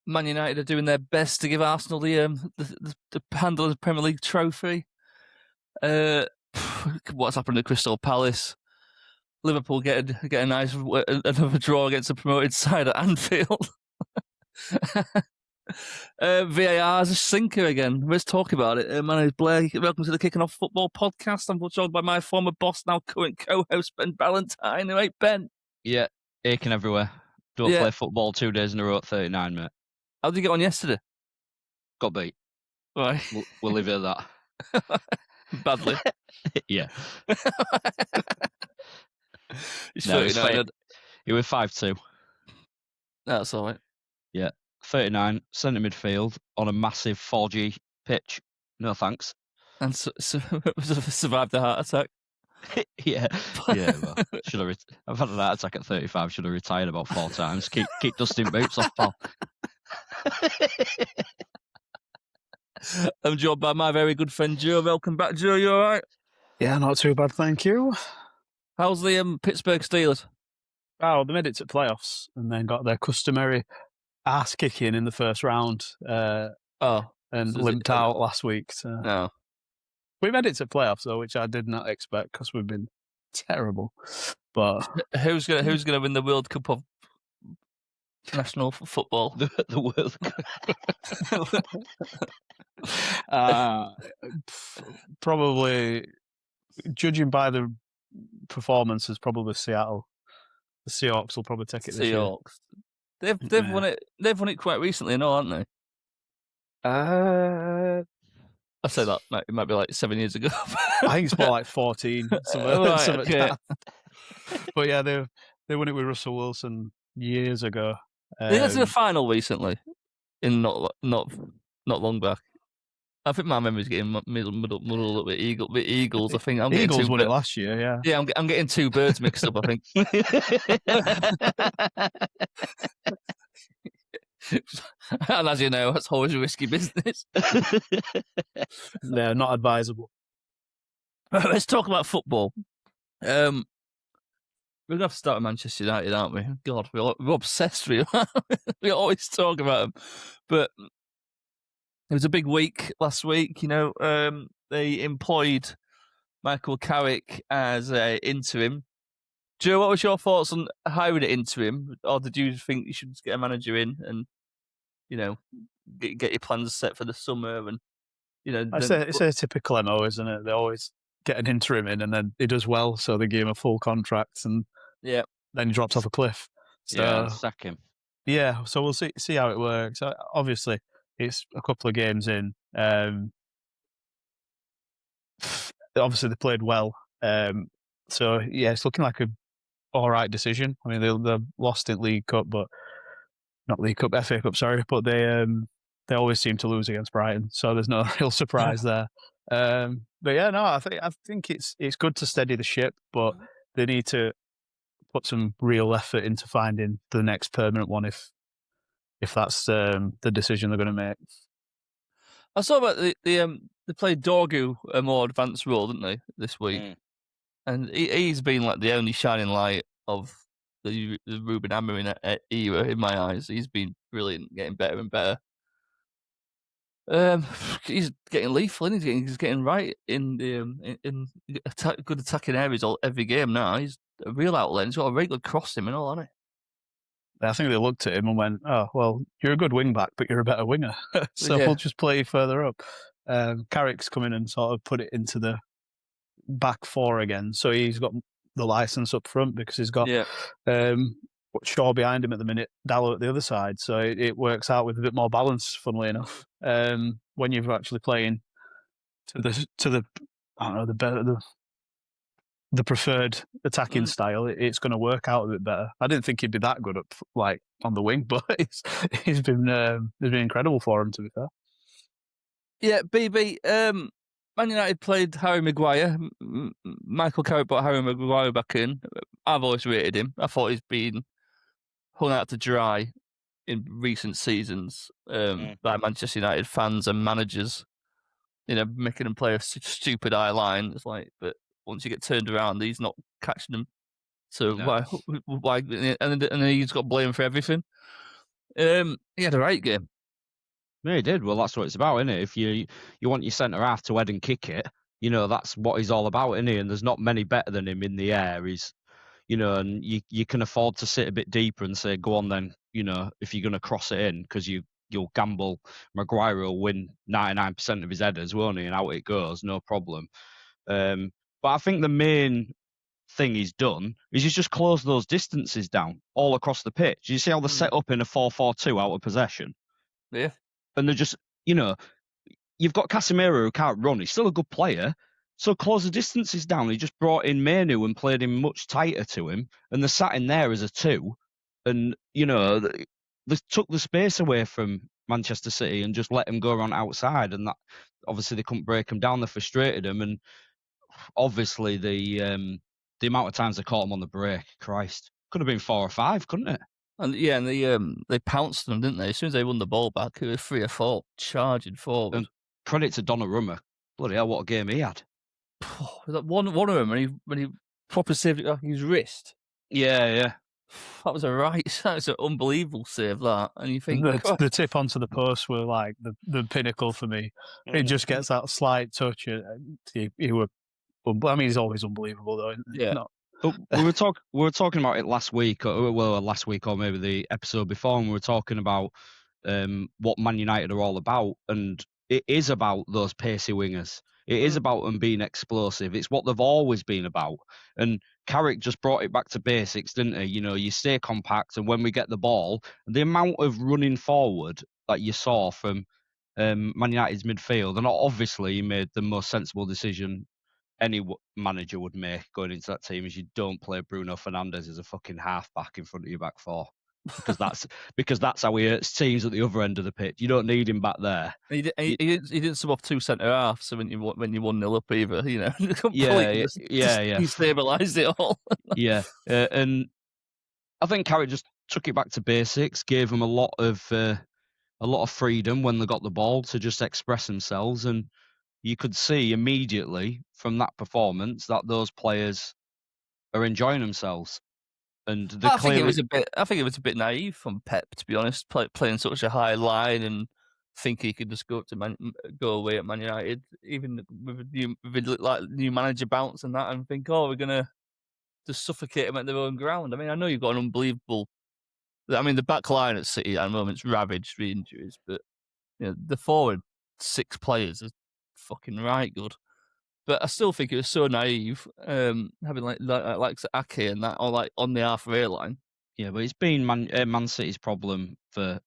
Man United are doing their best to give Arsenal the handle of the Premier League trophy. What's happened to Crystal Palace? Liverpool get a nice another draw against a promoted side at Anfield. VAR is a sinker again. Let's talk about it. My name is Blair. Welcome to the Kicking Off Football podcast. I'm joined by my former boss, now current co-host, Ben Ballantyne. All right, Ben? Yeah, aching everywhere. Don't play football 2 days in a row at 39, mate. How did you get on yesterday? Got beat. Right. We'll leave it at that. Badly. Yeah. It's 39. You were 5-2. That's all right. Yeah. 39, centre midfield on a massive 4G pitch. No thanks. And survived the heart attack. Yeah. Well, I've had an heart attack at 35. Should have retired about 4 times. Keep dusting boots off, pal. I'm joined by my very good friend Joe. Welcome back, Joe. You all right? Yeah, not too bad, thank you. How's the Pittsburgh Steelers? Oh, they made it to playoffs and then got their customary ass kicking in the first round. And limped out last week. So. No. We made it to playoffs though, which I did not expect because we've been terrible. But who's gonna win the World Cup of national football? The World Cup. Probably, judging by the performances, probably Seattle. The Seahawks will probably take it this year. They've won it. They've won it quite recently, haven't they? I say that it might be like 7 years ago. I think it's more like 14. Okay. But yeah, they won it with Russell Wilson years ago. They got to the final recently, in not long back. I think my memory's getting middle with Eagles. I think I'm getting Eagles won it last year. Yeah. Yeah, I'm getting two birds mixed up. I think. And as you know, that's always a risky business. They're not advisable. Let's talk about football. We're going to have to start with Manchester United, aren't we? God, we're obsessed with them. We always talk about them. But it was a big week last week. You know, they employed Michael Carrick as an interim. Joe, what was your thoughts on hiring an interim? Or did you think you should just get a manager in and, you know, get your plans set for the summer? And it's a typical MO, isn't it? They always get an interim in and then he does well, so they give him a full contract and then he drops off a cliff. So, sack him. Yeah, so we'll see how it works. Obviously, it's a couple of games in. Obviously, they played well. So, yeah, it's looking like a all right decision. I mean, they lost in League Cup, but not League Cup, FA Cup, sorry. But they always seem to lose against Brighton, so there's no real surprise there. But yeah, no, I think it's good to steady the ship, but they need to put some real effort into finding the next permanent one if that's the decision they're going to make. I saw about they played Dorgu a more advanced role, didn't they, this week? And he's been like the only shining light of the Ruben Amorim era in my eyes. He's been brilliant, getting better and better. He's getting lethal, isn't he? He's getting right in the good attacking areas every game now. He's a real outlet. He's got a very good crossing and all, hasn't he? I think they looked at him and went, "Oh, well, you're a good wing back, but you're a better winger, so we'll just play you further up." Carrick's come in and sort of put it into the back four again, so he's got the license up front because he's got Shaw behind him at the minute, Dallow at the other side, so it works out with a bit more balance. Funnily enough, when you're actually playing to the I don't know the preferred attacking style, it's going to work out a bit better. I didn't think he'd be that good up like on the wing, but he's been incredible for him, to be fair. Yeah, BB. Man United played Harry Maguire. Michael Carrick brought Harry Maguire back in. I've always rated him. I thought he's been hung out to dry in recent seasons by Manchester United fans and managers. You know, making him play a stupid eye line. It's like, but once you get turned around, he's not catching them. So why? And then he's got blame for everything. He had a right game. Yeah, he did. Well, that's what it's about, isn't it? If you want your centre half to head and kick it, that's what he's all about, isn't he? And there's not many better than him in the air. He's, and you can afford to sit a bit deeper and say, go on then, if you're going to cross it in, because you'll gamble. Maguire will win 99% of his headers, won't he? And out it goes, no problem. But I think the main thing he's done is he's just closed those distances down all across the pitch. You see how they're set up in a 4-4-2 out of possession? Yeah. And they're just, you've got Casemiro who can't run. He's still a good player. So close the distances down. He just brought in Manu and played him much tighter to him. And they sat in there as a 2. And, they took the space away from Manchester City and just let him go around outside. And that, obviously, they couldn't break him down. They frustrated him. And obviously, the amount of times they caught him on the break, Christ, could have been 4 or 5, couldn't it? And yeah, and they pounced them, didn't they? As soon as they won the ball back, it was 3 or 4 charging forward. And credit to Donnarumma. Bloody hell, what a game he had. One of them when he proper saved it off his wrist. Yeah. That was an unbelievable save, that. And you think the tip onto the post were like the pinnacle for me. It just gets that slight touch. He were, I mean, he's always unbelievable though. Yeah. We were talking about it last week, or maybe the episode before, and we were talking about what Man United are all about, and it is about those pacey wingers. It is about them being explosive. It's what they've always been about. And Carrick just brought it back to basics, didn't he? You stay compact, and when we get the ball, the amount of running forward that you saw from Man United's midfield, and obviously he made the most sensible decision any manager would make going into that team, is you don't play Bruno Fernandes as a fucking half-back in front of your back four. Because that's how he hurts teams at the other end of the pitch. You don't need him back there. He didn't sub off 2 centre halves, so when you 1-0 up either, Yeah. He stabilised it all. Yeah, and I think Carrick just took it back to basics, gave them a lot of freedom when they got the ball to just express themselves, and you could see immediately from that performance that those players are enjoying themselves. And I think it was a bit naive from Pep, to be honest, playing such a high line and think he could just go away at Man United, even with new manager bounce and that, and think, we're gonna just suffocate them at their own ground. I mean, I know you've got an unbelievable. I mean, the back line at City at the moment's ravaged with injuries, but the forward 6 players are fucking right good. But I still think it was so naive, having like Ake and that, or like on the halfway line. Yeah, but it's been Man City's problem for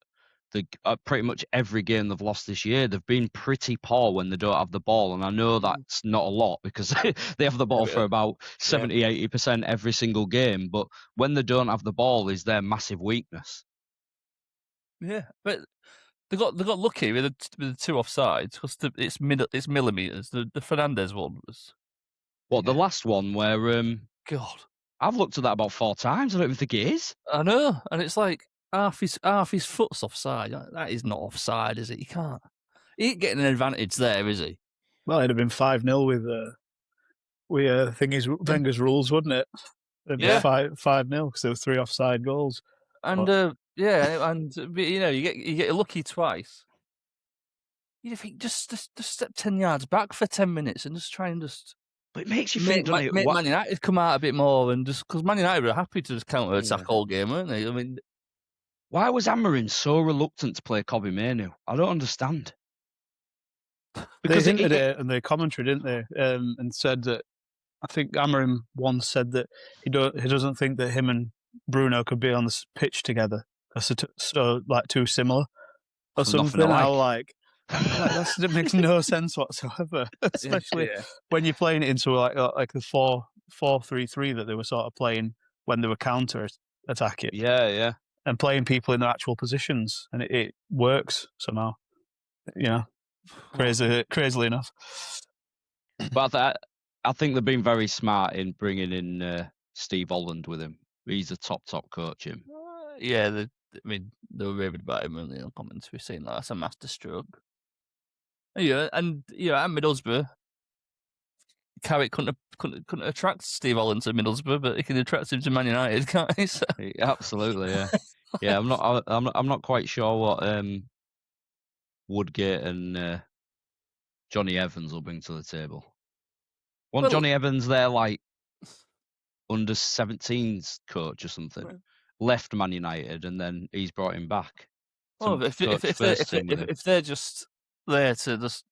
pretty much every game they've lost this year. They've been pretty poor when they don't have the ball, and I know that's not a lot because they have the ball for about 70-80% every single game. But when they don't have the ball, is their massive weakness. Yeah, but they got lucky with the 2 offsides because it's millimeters. The Fernandes one was. The last one where God, I've looked at that about 4 times. I don't even think it is. I know, and it's like half his foot's offside. That is not offside, is it? He ain't getting an advantage there, is he? Well, it'd have been 5-0 with Wenger's rules, wouldn't it? It'd be 5-0 because there were 3 offside goals. And and you get lucky twice. You think just step 10 yards back for 10 minutes and just try and just. But it makes you think, doesn't it? Make Man United come out a bit more, and just because Man United were happy to just counter attack all game, weren't they? I mean, why was Amorim so reluctant to play Kobbie Mainoo? I don't understand. Because they hinted it in the commentary, didn't they? And said that I think Amorim once said that he doesn't think that him and Bruno could be on the pitch together. So like too similar or something. That makes no sense whatsoever. Especially when you're playing it into like the 4-3-3 that they were sort of playing when they were counter attacking. Yeah. And playing people in their actual positions, and it works somehow. Crazily enough. But I think they've been very smart in bringing in Steve Holland with him. He's a top coach. Him. They were raving about him in the commentary, saying that's a master stroke. Yeah, and at Middlesbrough, Carrick couldn't attract Steve Holland to Middlesbrough, but he can attract him to Man United, can't he? So. Absolutely, yeah. Yeah, I'm not quite sure what Woodgate and Johnny Evans will bring to the table. Wasn't Johnny Evans there like under 17s coach or something? Left Man United and then he's brought him back. If they're just there to just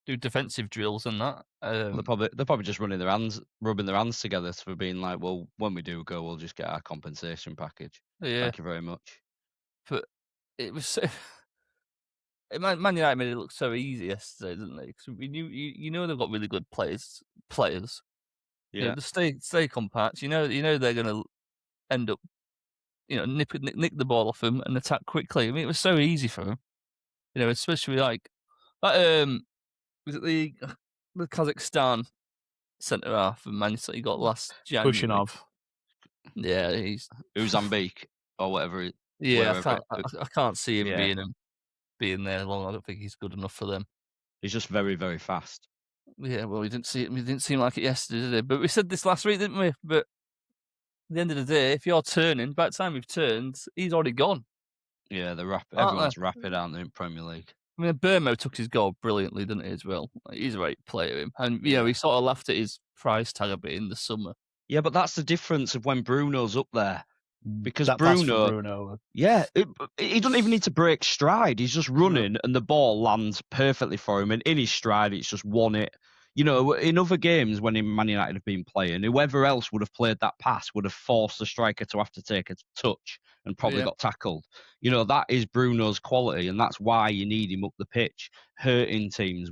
do defensive drills and that, they're probably just rubbing their hands together for being like, well, when we do go, we'll just get our compensation package. Yeah. Thank you very much. But it was so. Man United made it look so easy yesterday, didn't they? Because we knew, they've got really good players. Yeah. Just stay compact. You know they're going to end up, nick the ball off them and attack quickly. I mean, it was so easy for them. Especially like that. Was it the Kazakhstan centre half of Manchester he got last January? Pushinov. Yeah, he's Uzambek or whatever. Yeah, I can't see him being there long. I don't think he's good enough for them. He's just very, very fast. Yeah, well, we didn't seem like it yesterday, did it? But we said this last week, didn't we? But at the end of the day, if you're turning, by the time we've turned, he's already gone. Yeah, everyone's rapid, aren't they, in Premier League? I mean, Burmo took his goal brilliantly, didn't he, as well? He's a great player, him. And, he sort of laughed at his price tag a bit in the summer. Yeah, but that's the difference of when Bruno's up there. Because that Bruno, yeah, he doesn't even need to break stride. He's just running and the ball lands perfectly for him. And in his stride, it's just won it. In other games when Man United have been playing, whoever else would have played that pass would have forced the striker to have to take a touch and probably got tackled. That is Bruno's quality, and that's why you need him up the pitch, hurting teams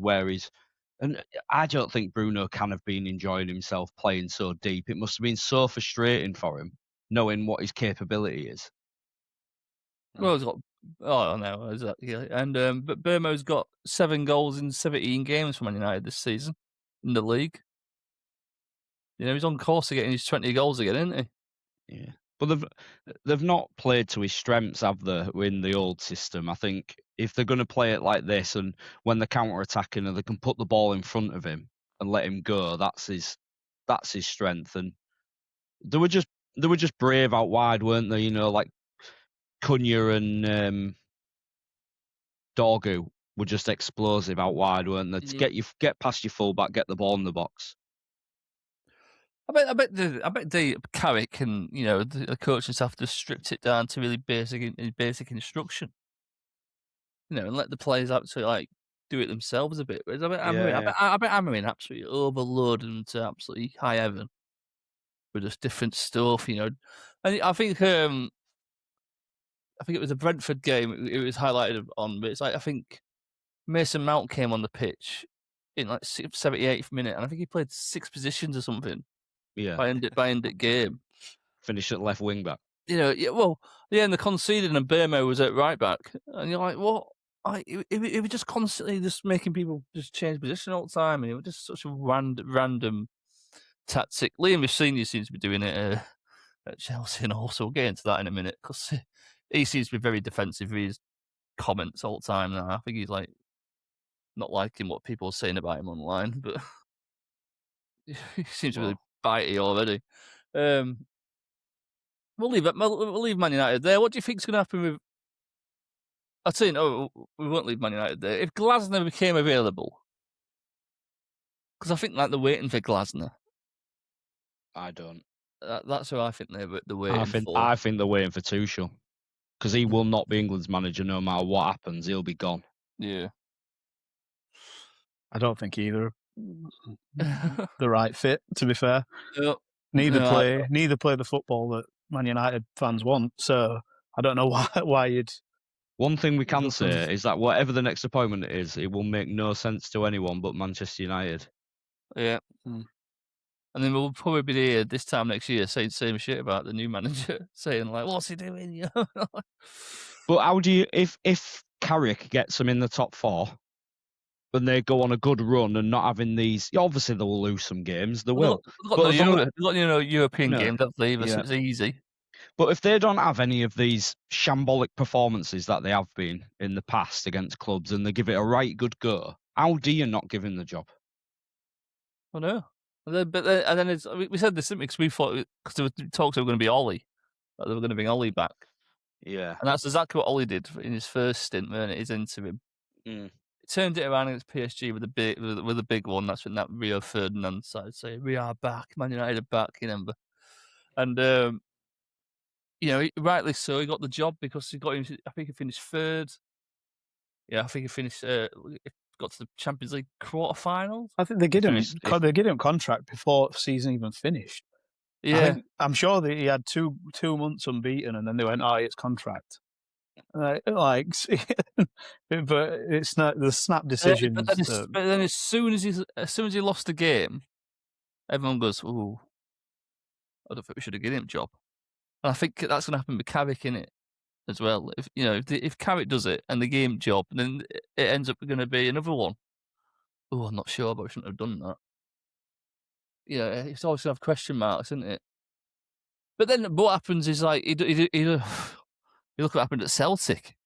and I don't think Bruno can have been enjoying himself playing so deep. It must have been so frustrating for him, knowing what his capability is. Well, he's got. Oh no, exactly. And but Burmo's got 7 goals in 17 games for Man United this season in the league. He's on course to getting his 20 goals again, isn't he? Yeah, but they've not played to his strengths, have they? In the old system, I think if they're going to play it like this, and when they're counter attacking, and they can put the ball in front of him and let him go, that's his strength. And they were just brave out wide, weren't they? Like Cunha and Dorgu were just explosive out wide, weren't they? To get past your fullback, get the ball in the box. I bet the Carrick and the coaches have to stripped it down to really basic instruction. And let the players actually do it themselves a bit. I bet Amarin absolutely overload them to absolutely high heaven with just different stuff. And I think it was a Brentford game. It was highlighted on, but it's I think Mason Mount came on the pitch in 78th minute, and I think he played 6 positions or something. Yeah. By end of game. Finished at left wing back. And the conceded and Burmo was at right back, and you're like, what? It was just constantly just making people just change position all the time, and it was just such a random tactic. Liam Senior seems to be doing it at Chelsea, and also we'll get into that in a minute because he seems to be very defensive with his comments all the time now. I think he's not liking what people are saying about him online, but he seems really bitey already. We'll leave Man United there. What do you think's going to happen with? I'll tell you, no, we won't leave Man United there. If Glasner became available, because I think they're waiting for Glasner. I don't. That's who I think they're waiting for. I think they're waiting for Tuchel, because he will not be England's manager no matter what happens. He'll be gone. Yeah. I don't think either the right fit, to be fair. Neither play the football that Man United fans want. So I don't know why you'd. One thing we can say is that whatever the next appointment is, it will make no sense to anyone but Manchester United. Yeah. And then we'll probably be here this time next year saying the same shit about the new manager, saying what's he doing? But how do you, if Carrick gets them in the top 4, and they go on a good run and not having these, obviously they will lose some games. They will. They've got European games, don't they? So it's easy. But if they don't have any of these shambolic performances that they have been in the past against clubs, and they give it a right good go, how do you not give him the job? I know. And then we said this, didn't we? Because we thought, because there were talks they were going to be Ollie. that they were going to bring Ollie back. Yeah. And that's exactly what Ollie did in his first stint, weren't it? His interim. Mm. He turned it around against PSG with a big one. That's when that Rio Ferdinand started saying, "We are back, Man United are back," you remember? And rightly so, he got the job because he got him. I think he finished third. Yeah, I think he finished. Got to the Champions League quarterfinals. I think they gave him contract before the season even finished. Yeah, I'm sure that he had 2 months unbeaten, and then they went, "Oh, it's contract." But it's not the snap decisions. But then as soon as he lost the game, everyone goes, "Ooh, I don't think we should have given him a job." And I think that's going to happen with Carrick in it as well. If Carrick does it and the game job, then it ends up going to be another one. Oh, I'm not sure, but we shouldn't have done that. It's always going to have question marks, isn't it? But then what happens is like you look what happened at Celtic.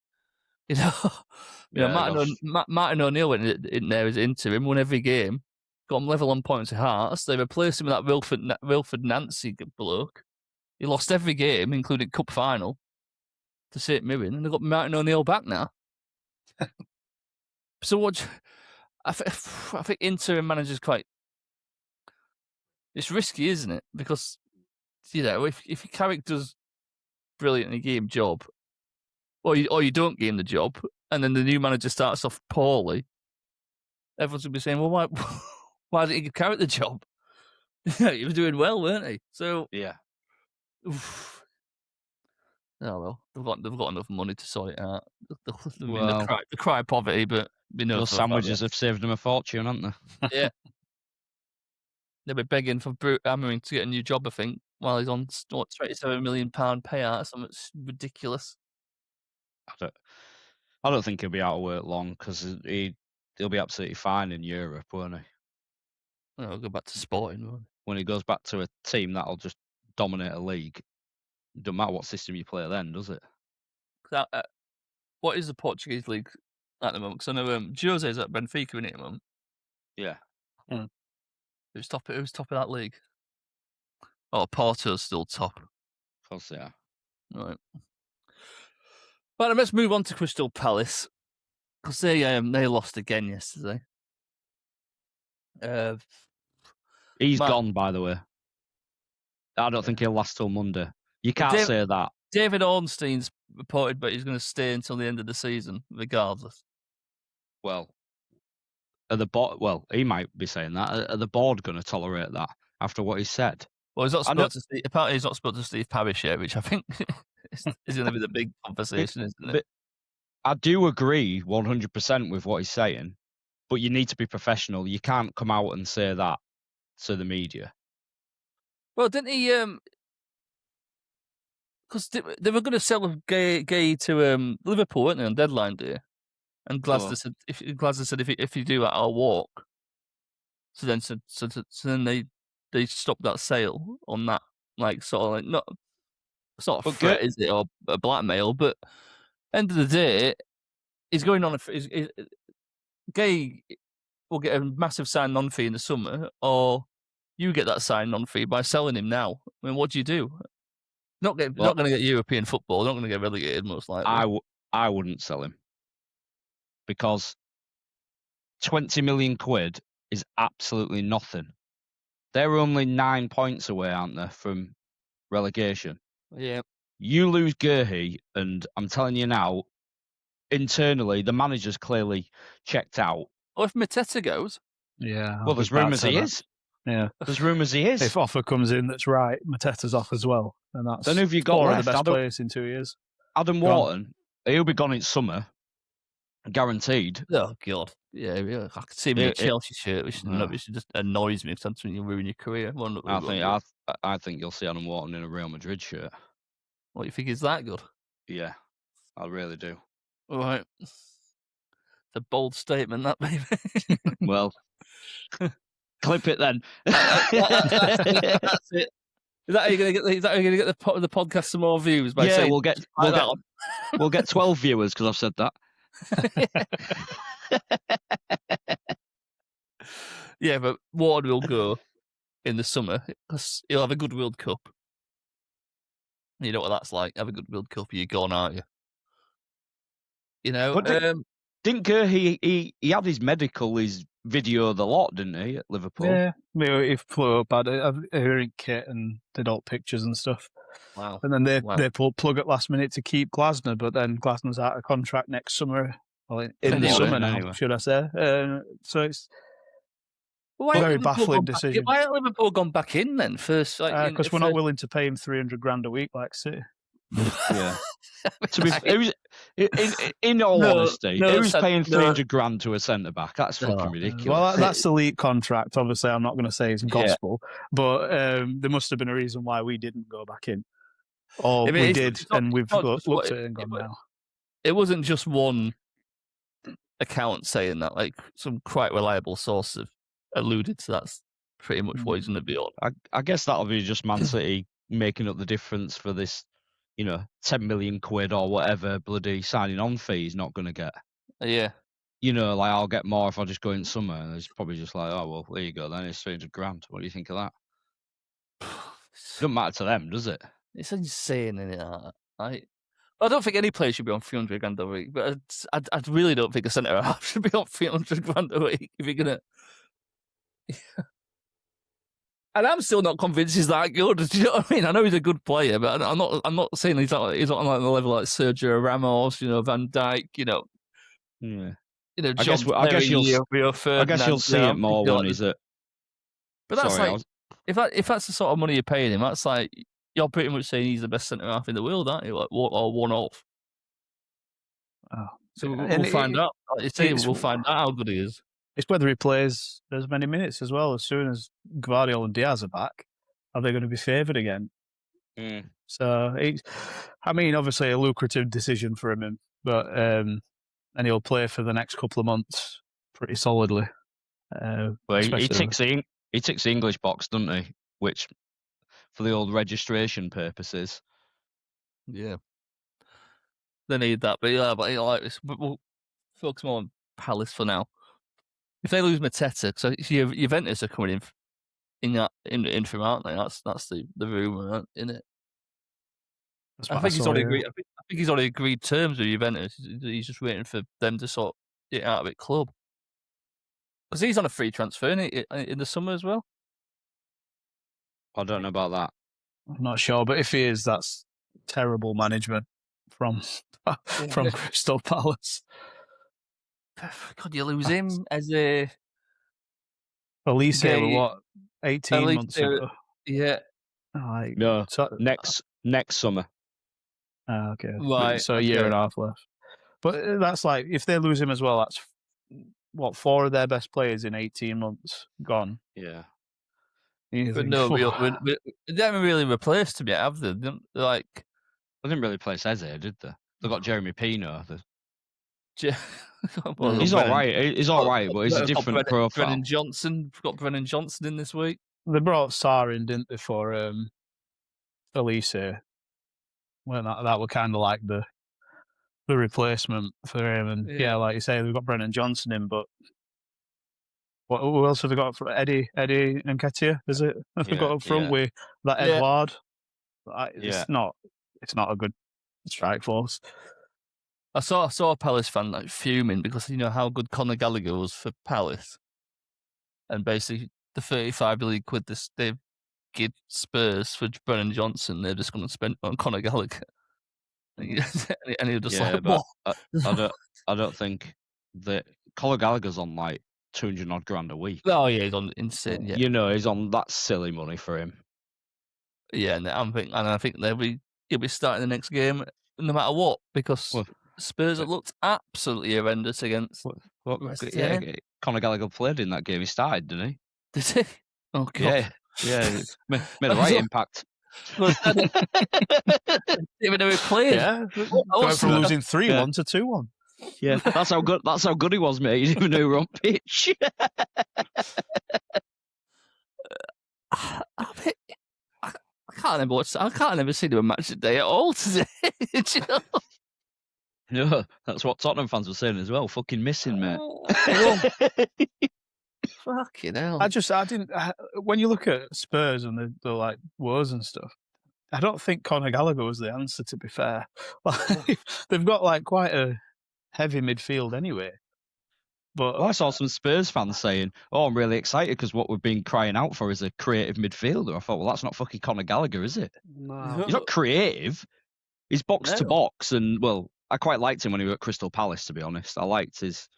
Martin O'Neill went in there as interim, won every game, got him level on points of Hearts. They replaced him with that Wilfred Nancy bloke. He lost every game, including cup final, to St Mirren, and they've got Martin O'Neill back now. So what? I think interim managers it's risky, isn't it? Because if Carrick does brilliantly game job, or you don't game the job, and then the new manager starts off poorly, everyone's gonna be saying, "Well, why didn't you give Carrick the job? He was doing well, weren't he?" So yeah. Oof. Oh well, they've got enough money to sort it out. Well, they cry poverty, but those sandwiches have saved them a fortune, haven't they? Yeah. They'll be begging for Brute Hammering to get a new job, I think, while he's on £27 million payout. Something ridiculous. I don't think he'll be out of work long because he'll be absolutely fine in Europe, won't he? Well, I'll go back to Sporting. Won't he? When he goes back to a team that'll just dominate a league, don't matter what system you play then, does it? What is the Portuguese league at the moment? Because I know Jose's at Benfica in it at the moment. Yeah. Mm. Who's top of that league? Oh, Porto's still top. Of course they are. Right. But let's move on to Crystal Palace because they lost again yesterday. He's gone, by the way. I don't think he'll last till Monday. You can't say that. David Ornstein's reported, but he's going to stay until the end of the season, regardless. Well, he might be saying that. Are the board going to tolerate that after what he said? Well, he's not spoke to Steve. Apparently, he's not spoke to Steve Parish yet, which I think is going to be the big conversation, isn't it? I do agree 100% with what he's saying, but you need to be professional. You can't come out and say that to the media. Well, didn't he? Because they were going to sell Gay to Liverpool, weren't they, on deadline day? And Glasner said, if you do that, I'll walk. So then they stopped that sale on that, it's not a threat, is it, or a blackmail? But end of the day, he's going on. Gay will get a massive sign-on fee in the summer, or you get that sign-on fee by selling him now. I mean, what do you do? Not going to get European football. Not going to get relegated, most likely. I wouldn't sell him because 20 million quid is absolutely nothing. They're only 9 points away, aren't they, from relegation? Yeah. You lose Guehi, and I'm telling you now, internally, the manager's clearly checked out. Or if Mateta goes. Yeah. Well, there's rumours he is. Yeah. There's rumours he is. If offer comes in that's right, Mateta's off as well. And that's then who've you got four left? of the best players in 2 years. Adam Wharton, he'll be gone in summer. Guaranteed. Oh, God. Yeah, I could see him in a Chelsea shirt, which just annoys me because that's when you ruin your career. I think you'll see Adam Wharton in a Real Madrid shirt. What, you think he's that good? Yeah, I really do. All right. It's a bold statement, that, baby. Well, clip it then. That's it. Is that how you're going to get the podcast some more views? By saying, we'll get 12 viewers because I've said that. Yeah, but Ward will go in the summer because he'll have a good World Cup. You know what that's like. Have a good World Cup, you're gone, aren't you? You know, But didn't he had his medical, his video the lot, didn't he, at Liverpool? Yeah, he flew up, had a hearing kit and did all pictures and stuff. Wow. And then they pulled plug at last minute to keep Glasner, but then Glasner's out of contract next summer. Well, in the summer now, should I say? So it's very baffling decision. Why haven't Liverpool gone back in then first? Because we're not willing to pay him $300,000 a week like City. Yeah. To be in all honesty, who's paying $300,000 to a centre back? That's fucking ridiculous. Well, that's elite contract. Obviously, I'm not going to say it's gospel, but there must have been a reason why we didn't go back in, or we did, and we've looked at it and gone now. It wasn't just one account saying that; like some quite reliable source have alluded to that's pretty much what he's going to be on. I guess that'll be just Man City making up the difference for this. 10 million quid or whatever bloody signing on fee he's not going to get. Yeah. Like I'll get more if I just go in summer. And it's probably just like, oh, well, there you go then. It's $300,000. What do you think of that? Doesn't matter to them, does it? It's insane, isn't it? I don't think any player should be on $300,000 a week, but I really don't think a centre half should be on $300,000 a week if you're going to... And I'm still not convinced he's that good. Do you know what I mean? I know he's a good player, but I'm not saying he's not on like the level like Sergio Ramos, Van Dijk, Yeah. I guess you'll see it more when he's at. But that's if that's the sort of money you're paying him, that's like you're pretty much saying he's the best centre half in the world, aren't you? Like one off. Oh. So we'll find out. We'll find out how good he is. It's whether he plays as many minutes as well. As soon as Guardiola and Diaz are back, are they going to be favoured again? Mm. So, obviously a lucrative decision for him, but and he'll play for the next couple of months pretty solidly. Well, he ticks the English box, doesn't he? Which, for the old registration purposes, yeah, they need that. But like this, we'll focus more on Palace for now. If they lose Mateta, so Juventus are coming in from, aren't they? That's the rumour, isn't it? I think he's already agreed terms with Juventus. He's just waiting for them to sort it out of it club. Because he's on a free transfer in the summer as well. I don't know about that. I'm not sure, but if he is, that's terrible management from Crystal Palace. Could you lose him as a Elise were what 18 months ago? Yeah. No, next summer. Okay. Right. So a year and a half left. But that's like if they lose him as well, that's what 4 of their best players in 18 months gone. Yeah. But no, they haven't really replaced him yet, have they? They didn't really replace Eze, did they? They got Jeremy Pino. Well, he's all right. He's all right, but he's a different profile. Brennan Johnson. Got Brennan Johnson in this week. They brought Sarr in, didn't they, for Elise? Well, that were kind of like the replacement for him. And yeah, like you say, they've got Brennan Johnson in, but who else have they got for Eddie Nketiah? Is it? They've got up front with that Edouard. It's not a good strike force. I saw a Palace fan fuming because how good Conor Gallagher was for Palace, and basically the 35 million quid they've give Spurs for Brennan Johnson, they're just going to spend on Conor Gallagher, and he'll just what? I don't think that Conor Gallagher's on like 200 odd grand a week. Oh yeah, he's on insane. Yeah, he's on that silly money for him. Yeah, and I think he'll be starting the next game no matter what because. Spurs have looked absolutely horrendous against. Conor Gallagher played in that game. He started, didn't he? Did he? Oh God! Yeah. Made a right impact. Even though he played, went from losing 3-1 to 2-1. Yeah, that's how good he was, mate. He didn't even know he was on pitch. I can't remember seeing him a match today at all today. No, that's what Tottenham fans were saying as well. Fucking missing, mate. Fucking hell. I didn't. When you look at Spurs and the like woes and stuff, I don't think Conor Gallagher was the answer, to be fair. They've got like quite a heavy midfield anyway. But I saw some Spurs fans saying, "Oh, I'm really excited because what we've been crying out for is a creative midfielder." I thought, well, that's not fucking Conor Gallagher, is it? no. He's not creative. He's box to box, and well, I quite liked him when he was at Crystal Palace. To be honest, I liked his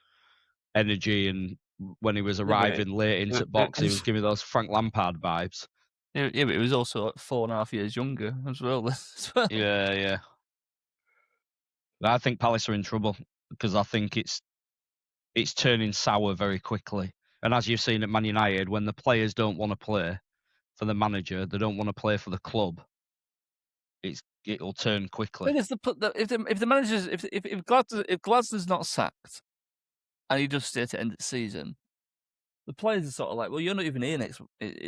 energy, and when he was arriving late into box, he was giving me those Frank Lampard vibes. Yeah, but he was also like 4.5 years younger as well. Yeah. I think Palace are in trouble because I think it's turning sour very quickly. And as you've seen at Man United, when the players don't want to play for the manager, they don't want to play for the club, it'll turn quickly. If the manager's if Glasner's not sacked and he just stay to end the season, the players are sort of like, well, you're not even here next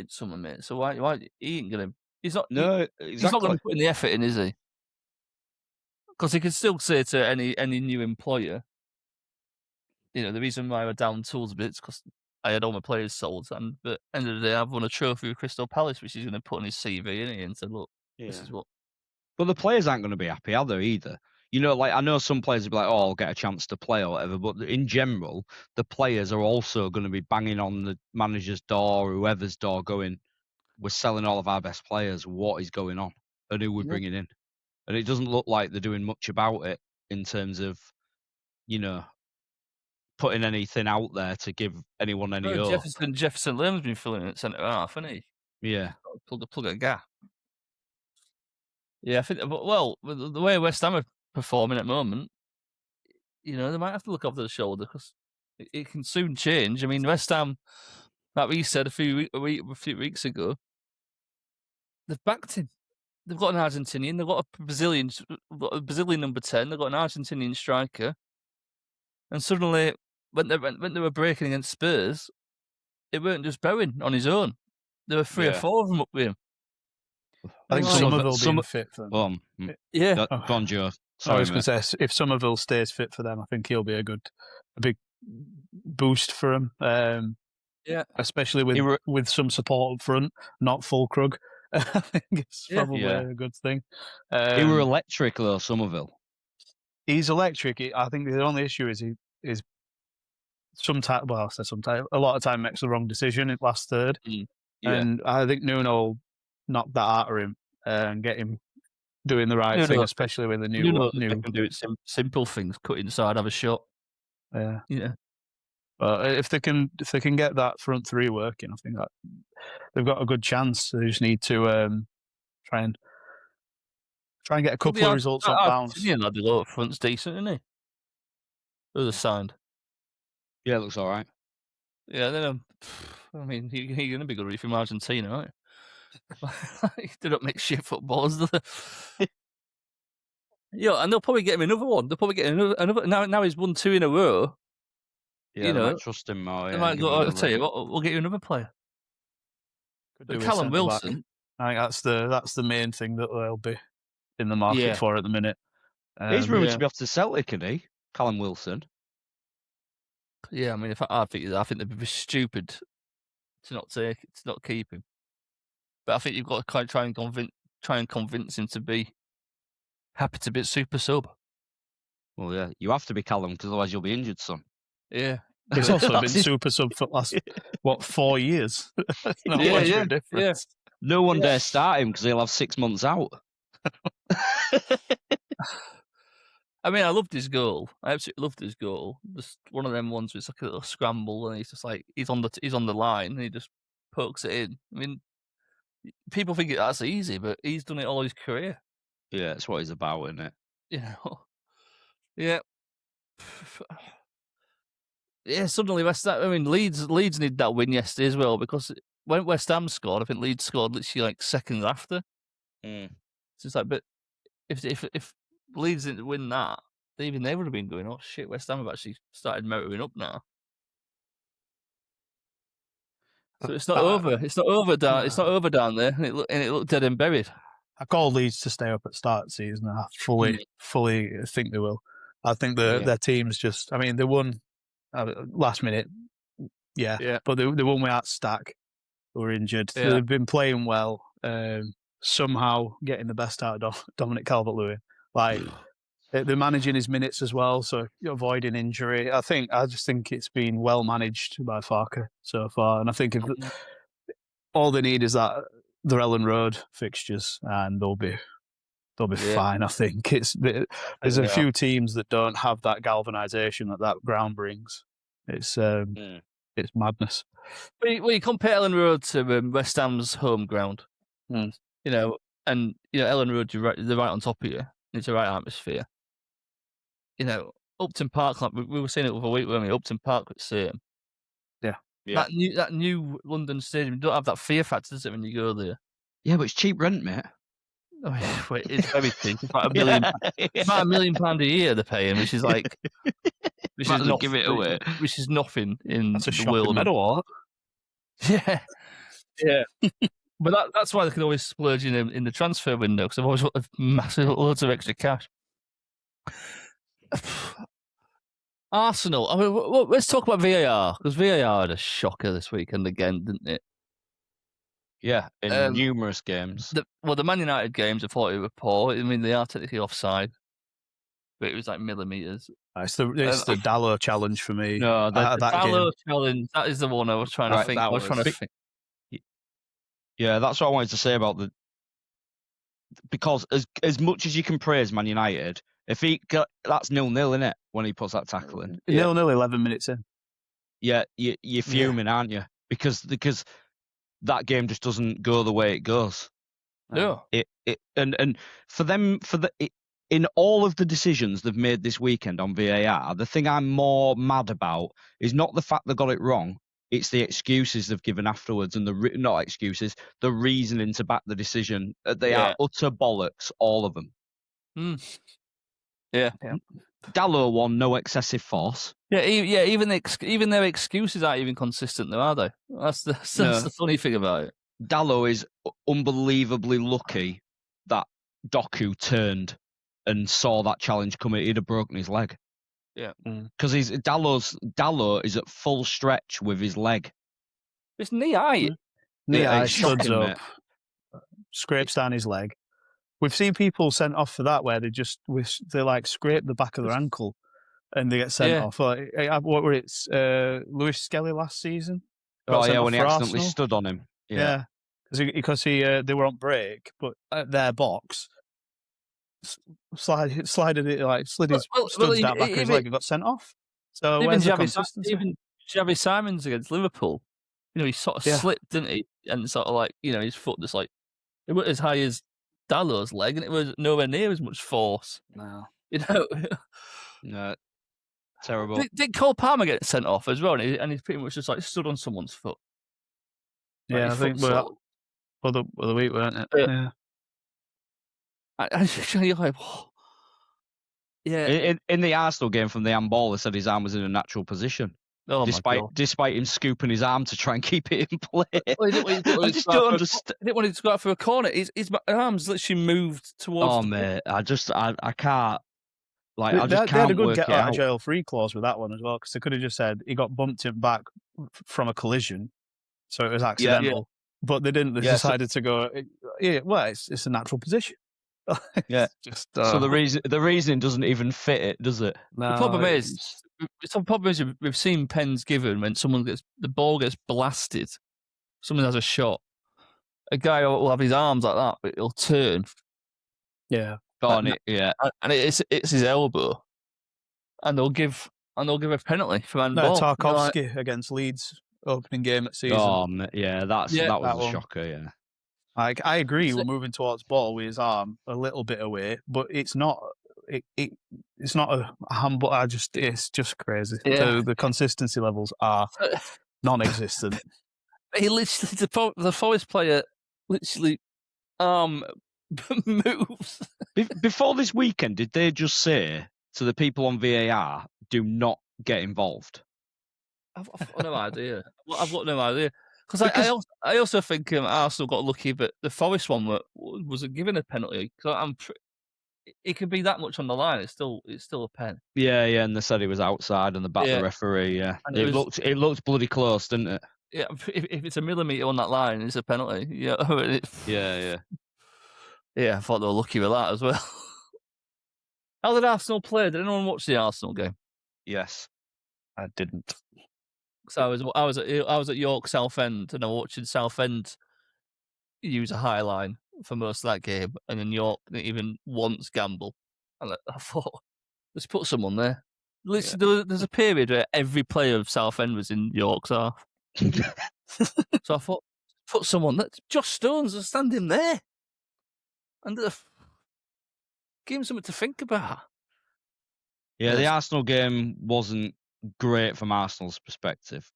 summer, mate. So why he ain't gonna? He's not. No, exactly. He's not going to put in the effort in, is he? Because he can still say to any new employer, you know, the reason why we're down tools a bit is because I had all my players sold, but at the end of the day, I've won a trophy with Crystal Palace, which he's going to put on his CV, and say, look, this is what. But the players aren't going to be happy, are they, either? You know, like I know some players will be like, "Oh, I'll get a chance to play" or whatever. But in general, the players are also going to be banging on the manager's door, or whoever's door, going, "We're selling all of our best players. What is going on? And who we're bringing in?" And it doesn't look like they're doing much about it in terms of, you know, putting anything out there to give anyone any hope. Jefferson Lerman's been filling it at centre half, hasn't he? Yeah. Plug a gap. Yeah, I think. Well, the way West Ham are performing at the moment, you know, they might have to look over the shoulder because it can soon change. I mean, West Ham, like we said a few weeks ago, they've backed him. They've got an Argentinian. They've got a Brazilian number 10. They've got an Argentinian striker. And suddenly, when they were breaking against Spurs, it weren't just Bowen on his own. There were 3 or 4 of them up with him. I think Somerville being fit for them. Yeah. Go on, Joe. Sorry, I was going to say, if Somerville stays fit for them, I think he'll be a big boost for him. Yeah. Especially with some support up front, not full Krug. I think it's probably a good thing. He were electric though, Somerville. He's electric. I think the only issue is sometimes, a lot of time makes the wrong decision at last third. And I think Nuno will knock that out of him and get him doing the right thing, especially with the new. Can do it simple things, cut inside, have a shot. Yeah. But if they can get that front three working, I think that they've got a good chance. They just need to try and get a couple of results on bounce. Yeah, lad, the front's decent, isn't he? Other signed. Yeah, it looks all right. Yeah, then I mean, you're going to be good from Argentina, aren't you? They don't make shit footballers, do they? Yeah, and they'll probably get him another one. They'll probably get another. Now he's won 2 in a row. Yeah, you know, trust him more. They might go, I'll tell you what, we'll get you another player. But Callum Wilson, I think that's the main thing that they'll be in the market for at the minute. He's rumoured to be off to Celtic, isn't he? Callum Wilson. Yeah, I mean, I think they'd be stupid to not keep him. But I think you've got to try and convince him to be happy to be super sub. Well, yeah, you have to be Callum because otherwise you'll be injured, son. Yeah. He's also been super sub for the last 4 years. Difference. Yeah. No one dare start him because he'll have 6 months out. I mean, I loved his goal. I absolutely loved his goal. Just one of them ones where it's like a little scramble, and he's just like he's on the line, and he just pokes it in. I mean, people think that's easy, but he's done it all his career. Yeah, it's what he's about, isn't it? Yeah. Yeah, suddenly West Ham. I mean, Leeds need that win yesterday as well because when West Ham scored, I think Leeds scored literally like seconds after. So it's like, but if Leeds didn't win that, they would have been going, oh shit, West Ham have actually started motoring up now. So it's not over. It's not over down. It's not over down there, and it looked dead and buried. I called Leeds to stay up at start of the season. I fully think they will. I think their team's just. I mean, they won last minute, but they won without Stack, who were injured. They've been playing well. somehow getting the best out of Dominic Calvert-Lewin. Like, they're managing his minutes as well, so avoiding injury. I just think it's been well managed by Farke so far, and I think if all they need is that the Ellen Road fixtures, and they'll be fine. I think there's a few teams that don't have that galvanisation that ground brings. It's madness. Well, you compare Ellen Road to West Ham's home ground, Mm. and Ellen Road, they're right on top of you. It's the right atmosphere. Upton Park, like we were saying it the other week, weren't we? Upton Park was the same. Yeah. That new London stadium, you don't have that fear factor, does it, when you go there? Yeah, but it's cheap rent, mate. Oh, wait, it's very cheap. It's about £1 million a year they're paying, which is like, which is give it away. Which is nothing in That's a the shocking world. medal. Yeah, yeah. But that's why they can always splurge in the transfer window, because they've always got massive loads of extra cash. Arsenal. I mean, let's talk about VAR, because VAR had a shocker this weekend again, didn't it? Yeah, in numerous games. The Man United games, I thought it were poor. I mean, they are technically offside, but it was like millimetres. It's the Dalot challenge for me. No, the Dalot challenge. That is the one I was trying to think. Yeah, that's what I wanted to say about because as much as you can praise Man United, if that's 0-0, isn't it, when he puts that tackle in? 0-0, 11 minutes in. Yeah, you're fuming, aren't you? Because that game just doesn't go the way it goes. No. And in all of the decisions they've made this weekend on VAR, the thing I'm more mad about is not the fact they got it wrong. It's the excuses they've given afterwards, and the reasoning to back the decision. They are utter bollocks, all of them. Yeah. Dalot won no excessive force. Yeah, even their excuses aren't even consistent, though, are they? That's the funny thing about it. Dalot is unbelievably lucky that Doku turned and saw that challenge coming. He'd have broken his leg. Yeah, because Dalot is at full stretch with his leg. It's knee high. Knee high, studs up, scrapes down his leg. We've seen people sent off for that where they scrape the back of their ankle and they get sent off. What were it? Lewis Skelly last season? Oh yeah, when he accidentally stood on him. Yeah, because they were on break, but at their box. Slid his studs down back of his leg and got sent off. So where's the consistency? Even Xavi Simons against Liverpool, he sort of slipped, didn't he? And sort of like, his foot just like, it went as high as Dalot's leg, and it was nowhere near as much force. No. No. Terrible. Did Cole Palmer get sent off as well? And he's pretty much just like stood on someone's foot. Yeah, I think we're the week, weren't it? Yeah. You're like, whoa. Yeah. In the Arsenal game from the handball, they said his arm was in a natural position. Oh, despite him scooping his arm to try and keep it in play. Well, I just don't understand. He didn't want him to go out for a corner. His arms literally moved towards. Oh mate, I can't. Like, they can't had a good get out out of jail free clause with that one as well, because they could have just said he got bumped him back from a collision, so it was accidental. Yeah. But they didn't. They decided to go. Well, it's a natural position. So the reasoning doesn't even fit it, does it? No, the problem is we've seen pens given when the ball gets blasted. Someone has a shot. A guy will have his arms like that, but he'll turn. Yeah. And it's his elbow, and they'll give a penalty for handball. Tarkowski against Leeds opening game at season. Oh yeah, that was a shocker. Yeah. I agree. We're moving towards ball with his arm a little bit away, but it's not. It's not a handball. It's just crazy. Yeah. The consistency levels are non-existent. He literally, the Forest player, literally moves. Before this weekend, did they just say to the people on VAR, "Do not get involved"? I've got no idea. I've got no idea. Because I also think Arsenal got lucky, but the Forest one wasn't given a penalty. Because it could be that much on the line. It's still a pen. Yeah, and they said he was outside, and they backed the referee. Yeah, and it looked bloody close, didn't it? Yeah, if it's a millimetre on that line, it's a penalty. Yeah. Yeah. Yeah, I thought they were lucky with that as well. How did Arsenal play? Did anyone watch the Arsenal game? Yes. I didn't. So I was at York Southend, and I watched Southend use a high line for most of that game, and then York didn't even once gamble. And I thought, let's put someone there. Literally, there's a period where every player of Southend was in York's half. So I thought, put someone that Josh Stones is standing there, and give him something to think about. Yeah, the Arsenal game wasn't great from Arsenal's perspective,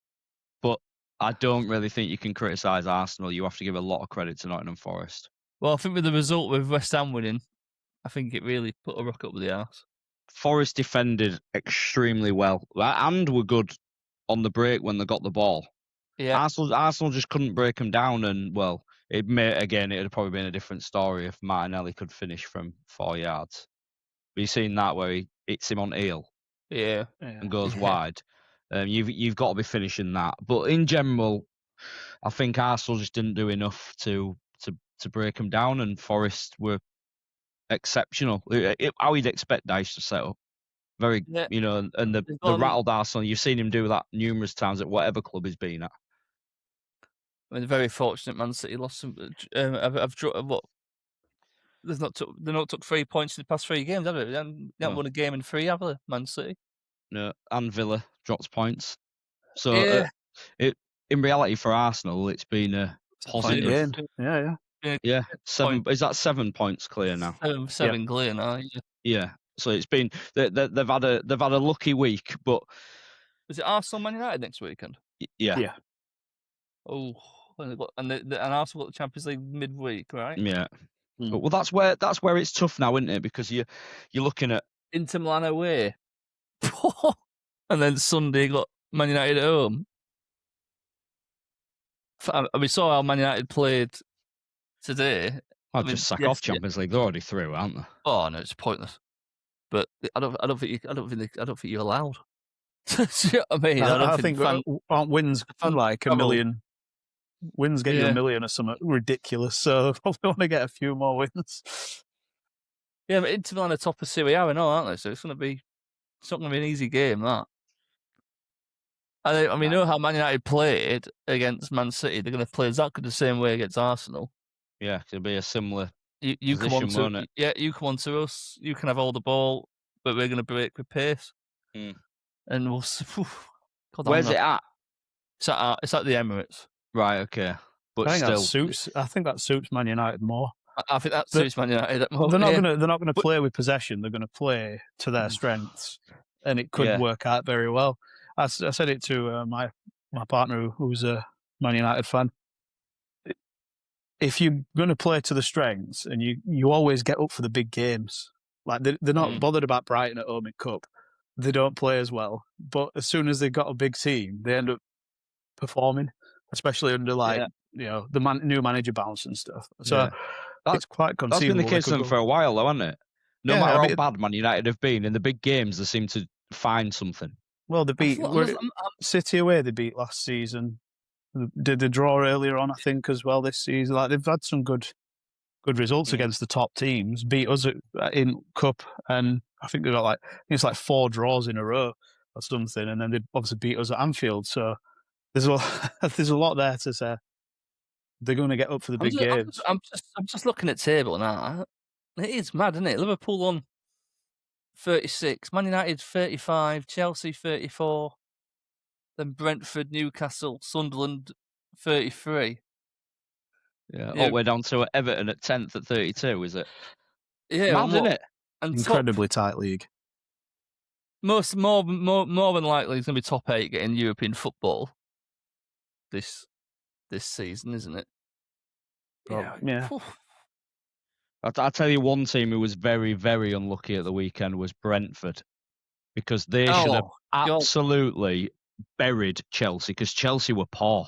but I don't really think you can criticise Arsenal. You have to give a lot of credit to Nottingham Forest. Well, I think with the result with West Ham winning, I think it really put a rock up with the arse. Forest defended extremely well and were good on the break when they got the ball. Yeah, Arsenal just couldn't break them down, and well, it had probably been a different story if Martinelli could finish from 4 yards. But you've seen that where he hits him on heel and goes wide. You've got to be finishing that. But in general, I think Arsenal just didn't do enough to break them down, and Forest were exceptional. How you'd expect Dyche to set up. Very, and the rattled Arsenal. You've seen him do that numerous times at whatever club he's been at. I mean, very fortunate Man City lost some. They've not took 3 points in the past 3 games, have they? They haven't won a game in 3, have they, Man City? No, and Villa dropped points. So in reality, for Arsenal, it's been a positive. Yeah. 7. Is that 7 points clear now? 7 clear now. Yeah. So it's been they've had a lucky week, but is it Arsenal Man United next weekend? Yeah. Oh, and Arsenal got the Champions League midweek, right? Yeah. Well, that's where it's tough now, isn't it? Because you're looking at Inter Milan away, and then Sunday got Man United at home. We saw how Man United played today. Just sack off Champions League. They're already through, aren't they? Oh no, it's pointless. But I don't think you're allowed. Do you know what I mean? I think aren't wins like a million? Wins get you a million or something ridiculous. So they probably want to get a few more wins. Yeah, but Inter Milan are top of Serie A, aren't they? So it's not going to be an easy game. That. I mean, you know how Man United played against Man City. They're going to play exactly the same way against Arsenal. Yeah, it'll be a similar. You come on to it? Yeah, you come on to us. You can have all the ball, but we're going to break with pace. And we'll. Where's it at? It's at the Emirates. Right. Okay. But I think that suits Man United more. I think that suits Man United more. They're not going to play with possession. They're going to play to their strengths, and it could work out very well. I said it to my partner who's a Man United fan. If you're going to play to the strengths, and you always get up for the big games, like they're not bothered about Brighton at home in Cup. They don't play as well, but as soon as they've got a big team, they end up performing, especially under the new manager bounce and stuff. So that's quite conceivable. That's been the case for them for a while, though, hasn't it? No matter how bad Man United have been, in the big games, they seem to find something. Well, they beat City away. They beat last season. Did they draw earlier on? I think as well this season. Like they've had some good results against the top teams. Beat us in Cup, and I think they got it's 4 draws in a row or something. And then they obviously beat us at Anfield. So there's a lot there to say. They're going to get up for the big games. I'm just looking at table now. It is mad, isn't it? Liverpool on 36, Man United 35, Chelsea 34, then Brentford, Newcastle, Sunderland 33. Yeah, all the way down to Everton at 10th at 32, is it? Yeah, mad, isn't it? And incredibly tight league. More than likely, it's going to be top 8 getting European football this season, isn't it? Yeah. I'll tell you one team who was very, very unlucky at the weekend was Brentford, because they should have absolutely buried Chelsea, because Chelsea were poor.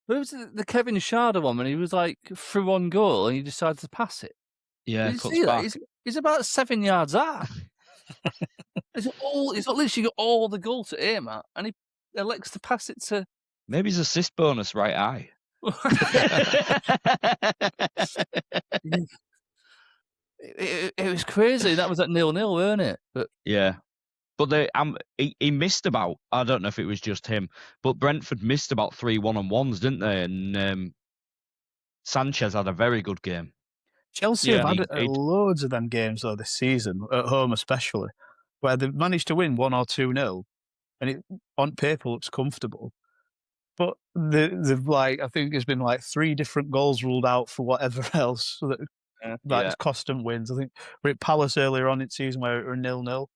But it was the Kevin Schade one when he was through on goal and he decided to pass it. Yeah, he's about 7 yards out. He's literally got all the goal to aim at, and he elects to pass it to. Maybe his assist bonus right eye. It was crazy. That was at 0-0, weren't it? But yeah. But he missed about, I don't know if it was just him, but Brentford missed about 3 1-on-1s, didn't they? And Sanchez had a very good game. Chelsea have had loads of them games though this season, at home especially, where they've managed to win 1 or 2-0, and it on paper looks comfortable. But they've I think there's been 3 different goals ruled out for whatever else it's constant wins. I think we're at Palace earlier on in the season where it were 0-0,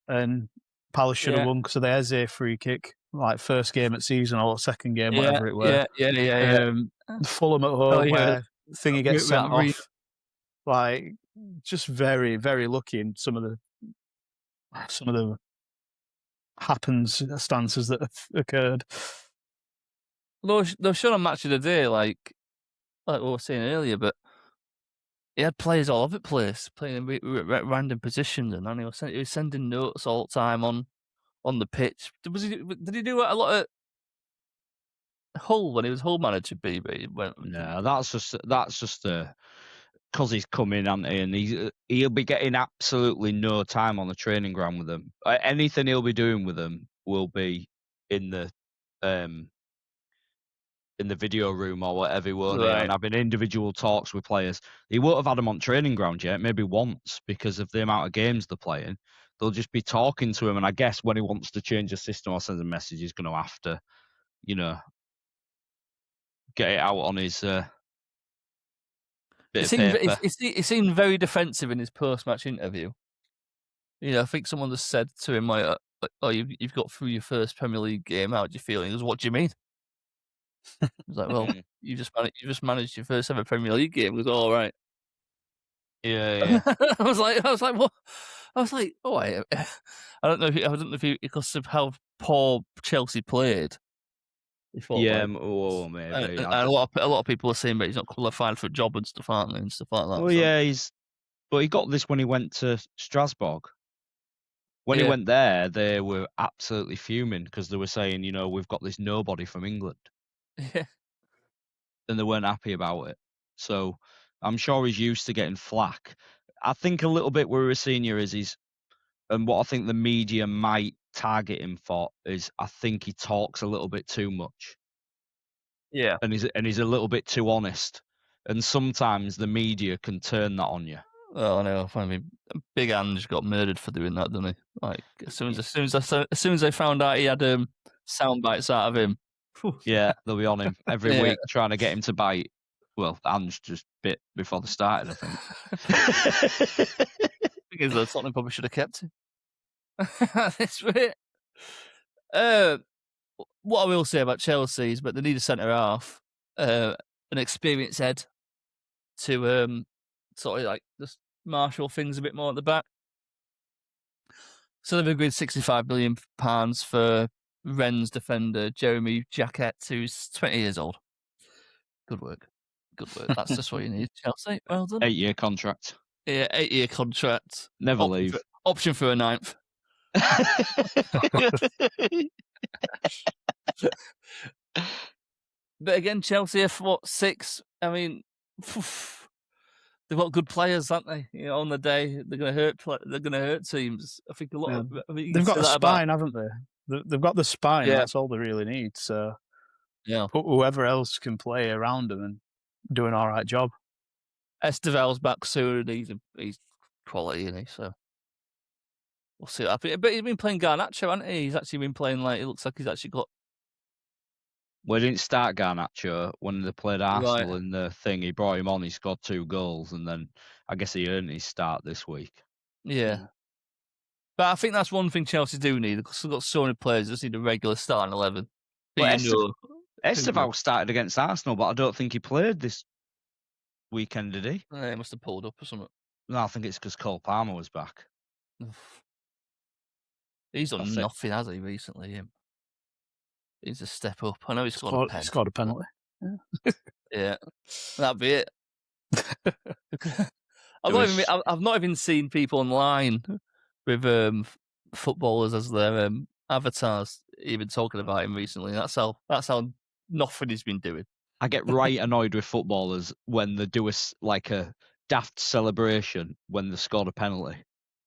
and Palace should have won because of the Eze free kick, first game at season or second game, whatever it were. Yeah. Fulham at home where Thingy gets sent off. Just very, very lucky in some of the happenstances that have occurred. They've shown a match of the day, like we were saying earlier, but he had players all over the place, playing in random positions, and he was sending notes all the time on the pitch. Did he do a lot at Hull when he was Hull manager, BB? No, that's just because he's coming, and he'll be getting absolutely no time on the training ground with them. Anything he'll be doing with them will be in the video room or whatever, won't he? And having individual talks with players. He won't have had them on training ground yet, maybe once, because of the amount of games they're playing. They'll just be talking to him, and I guess when he wants to change the system or send a message, he's going to have to, get it out on his bit of paper. He seemed very defensive in his post-match interview. I think someone just said to him, "Oh, you've got through your first Premier League game. How do you feel?" He goes, "What do you mean?" He's like, "Well, you just managed your first ever Premier League game." He goes, "All right." Yeah. I was like, what? I was like, oh, I don't know if because of how poor Chelsea played. Yeah, maybe. And a lot of people are saying that he's not qualified for a job and stuff, aren't they? And stuff like that. Well, yeah, he got this when he went to Strasbourg. When he went there, they were absolutely fuming because they were saying, we've got this nobody from England. Yeah. And they weren't happy about it. So I'm sure he's used to getting flack. I think a little bit where we're seeing here is and what I think the media might target him for is I think he talks a little bit too much. Yeah. And he's a little bit too honest. And sometimes the media can turn that on you. Oh, I know. I mean, Big Ange got murdered for doing that, didn't he? Like as soon as they found out he had sound bites out of him. Yeah, they'll be on him every week trying to get him to bite. Well, Ange just bit before they started, I think. Because Tottenham probably should have kept him. That's right. What I will say about Chelsea is, but they need a centre half, an experienced head to sort of just marshal things a bit more at the back. So they've agreed £65 million for Rennes defender Jeremy Jacquet, who's 20 years old. Good work. That's just what you need, Chelsea. Well done. 8-year contract. Yeah, 8-year contract. Never leave. Option for a 9th. But again, Chelsea are 6. I mean, they've got good players, aren't they? On the day they're going to hurt. They're going to hurt teams. I think a lot. They've got a spine, haven't they? They've got the spine. Yeah. That's all they really need. So put whoever else can play around them and do an all right job. Esteval's back soon. He's quality, isn't he? So we'll see what happens. But he's been playing Garnacho, hasn't he? He's actually been playing it looks like he's actually got. Well, he didn't start Garnacho when they played Arsenal in the thing. He brought him on. He scored 2 goals, and then I guess he earned his start this week. Yeah. But I think that's one thing Chelsea do need, because they've got so many players. They just need a regular starting 11. Well, Esteval started against Arsenal, but I don't think he played this weekend, did he? He must have pulled up or something. No, I think it's because Cole Palmer was back. He's done nothing, has he, recently? He's a step up. I know he scored a penalty. Yeah. That'd be it. I've not even seen people online with footballers as their avatars even talking about him recently. That's how nothing he's been doing. I get right annoyed with footballers when they do a daft celebration when they scored a penalty.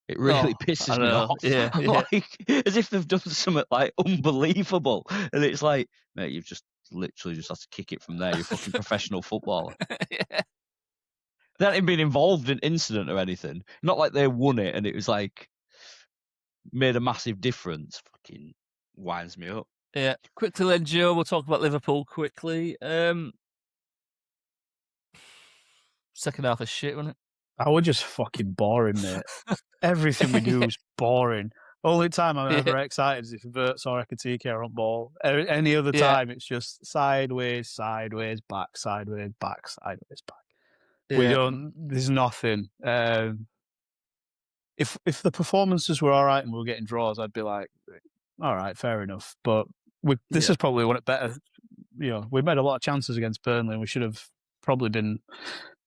It really pisses me off. Yeah. Like, as if they've done something like unbelievable, and it's like, mate, you've just literally just had to kick it from there. You're a fucking professional footballer. Yeah. They hadn't been involved in incident or anything. Not like they won it and it was like made a massive difference. Fucking winds me up. Yeah. Quickly then, Joe, we'll talk about Liverpool quickly. Second half is shit, wasn't it? I was just fucking boring, mate. Everything we do is boring. Only time I'm ever excited is if Verts or Ekatike are on ball. Any other time, it's just sideways, sideways, back, sideways, back, sideways, back. We don't. There's nothing. If the performances were all right and we were getting draws, I'd be like, all right, fair enough. But this is probably one of better. You know, we made a lot of chances against Burnley, and we should have probably been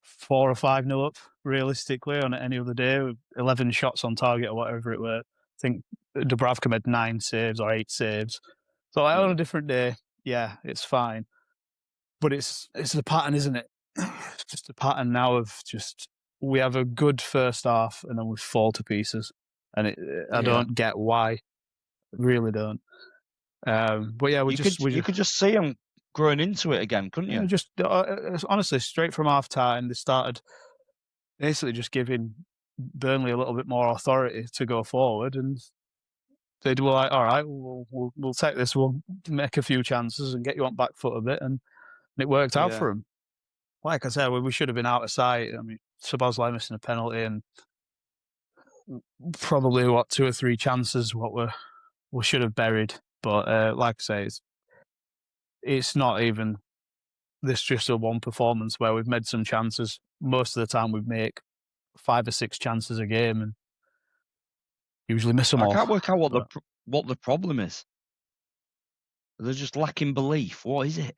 4 or 5-0 up realistically on any other day. 11 shots on target or whatever it were. I think Dubravka made 9 saves or 8 saves. So on a different day, yeah, it's fine. But it's the pattern, isn't it? It's just a pattern now of just we have a good first half and then we fall to pieces, and I don't get why. Really don't. But yeah, you could just see them growing into it again, couldn't you? Just honestly, straight from half time, they started basically just giving Burnley a little bit more authority to go forward, and they were like, "All right, we'll take this. We'll make a few chances and get you on back foot a bit," and it worked out for them. Like I said, we should have been out of sight. I mean, Szoboszlai missing a penalty and probably 2 or 3 chances we should have buried. But like I say, it's not even this just a one performance where we've made some chances. Most of the time we make 5 or 6 chances a game and usually miss them all. I can't work out what the problem is. They're just lacking belief. What is it?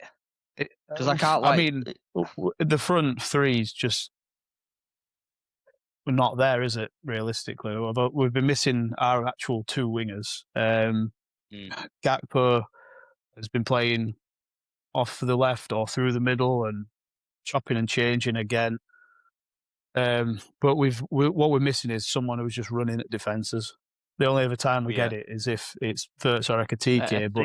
Because I can't. I mean, the front three's just not there, is it? Realistically, although we've been missing our actual 2 wingers. Gakpo has been playing off the left or through the middle and chopping and changing again. But what we're missing is someone who's just running at defences. The only other time we get it is if it's Verts or Ekatike, but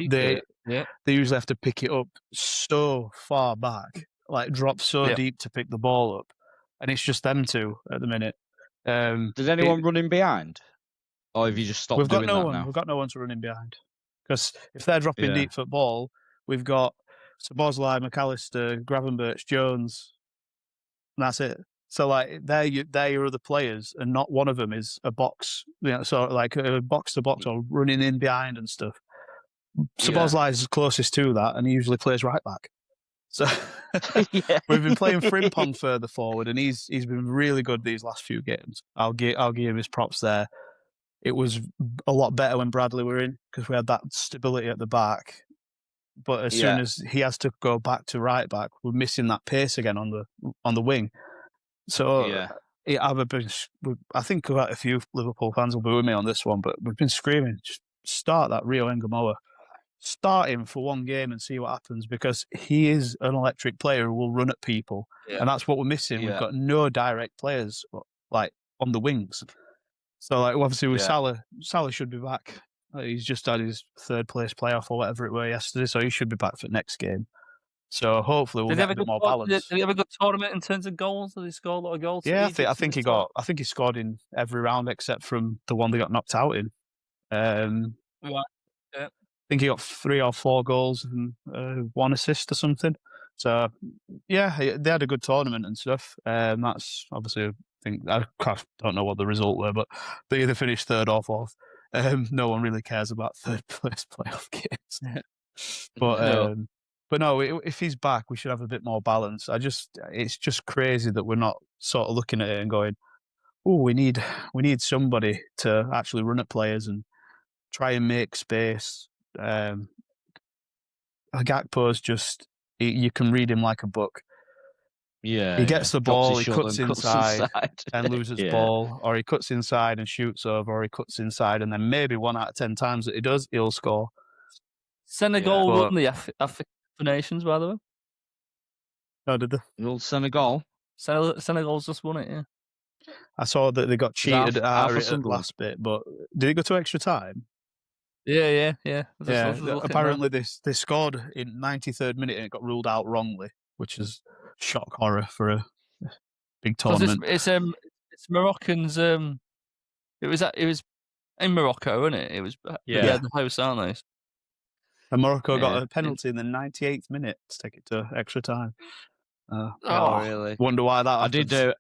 they usually have to pick it up so far back, like drop so deep to pick the ball up, and it's just them 2 at the minute. Does anyone run in behind, or have you just stopped doing that now? We've got no one to run in behind, because if they're dropping deep football, we've got Szoboszlai, McAllister, Gravenberch, Jones, and that's it. So like they're your other players, and not one of them is a box, sort of like a box to box or running in behind and stuff. Szoboszlai is closest to that, and he usually plays right back. So we've been playing Frimpong further forward, and he's been really good these last few games. I'll give him his props there. It was a lot better when Bradley were in because we had that stability at the back. But as soon as he has to go back to right back, we're missing that pace again on the wing. So I think quite a few Liverpool fans will be with me on this one, but we've been screaming, just start that Rio Engamoa. Start him for one game and see what happens, because he is an electric player who will run at people, and that's what we're missing. We've got no direct players like on the wings. So like obviously with Salah should be back. He's just had his 3rd place playoff or whatever it were yesterday, so he should be back for next game. So hopefully we'll get a bit more balance. Did he have a good tournament in terms of goals? Did he score a lot of goals? Yeah, I think he scored in every round except from the one they got knocked out in. I think he got 3 or 4 goals and 1 assist or something. So yeah, they had a good tournament and stuff. That's obviously, I don't know what the result were, but they either finished 3rd or 4th. No one really cares about 3rd place playoff games. But no, if he's back, we should have a bit more balance. It's just crazy that we're not sort of looking at it and going, "Oh, we need somebody to actually run at players and try and make space." Gakpo's just you can read him like a book. Yeah, he gets the ball, he cuts inside and loses ball, or he cuts inside and shoots over, or he cuts inside and then maybe 1 out of 10 times that he does, he'll score. Senegal won the African Nations, by the way. No, did they? The old Senegal. Senegal's just won it, yeah. I saw that they got cheated half at a it at Sunderland. last bit, but did it go to extra time? Yeah. Yeah, apparently they scored in 93rd minute and it got ruled out wrongly, which is shock horror for a big tournament. It's Moroccans. It was in Morocco, wasn't it? It was Yeah. the host, aren't they? And Morocco got a penalty in the 98th minute to take it to extra time. Really? Wonder why that happens.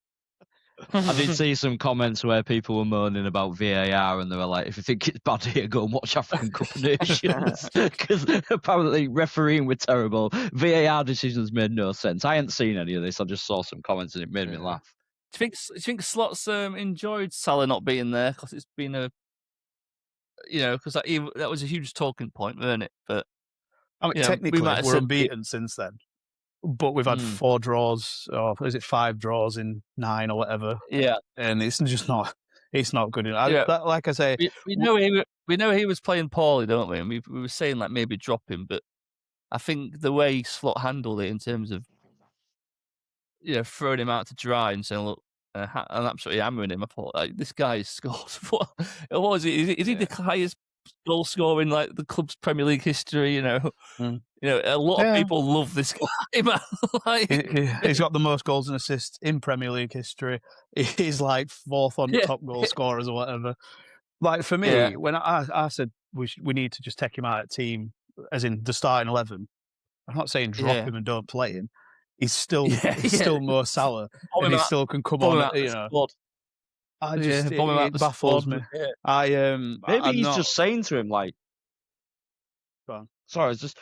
I did see some comments where people were moaning about VAR and they were like, if you think it's bad here, go and watch African Cup of Nations. Because apparently refereeing were terrible. VAR decisions made no sense. I hadn't seen any of this. I just saw some comments and it made me laugh. Do you think Slots enjoyed Salah not being there? Because it's been because that was a huge talking point, wasn't it? But I mean, technically, we're unbeaten since then. But we've had 4 draws, or is it 5 draws in 9 or whatever? Yeah, and it's just not. It's not good enough. Like I say, we know he was playing poorly, don't we? And we were saying like maybe drop him, but I think the way Slot handled it in terms of throwing him out to dry and saying, look, and absolutely hammering him. I thought, like, this guy has scored. What was he? Is he the highest goal scorer in like the club's Premier League history? A lot of people love this guy, man. He's got the most goals and assists in Premier League history. He's like 4th on top goal scorers or whatever. Like for me, when I said we need to just take him out of team, as in the starting 11. I'm not saying drop him and don't play him. He's still Mo Salah, and he still can come on. It baffles me. Maybe he's just saying to him like, sorry, it's just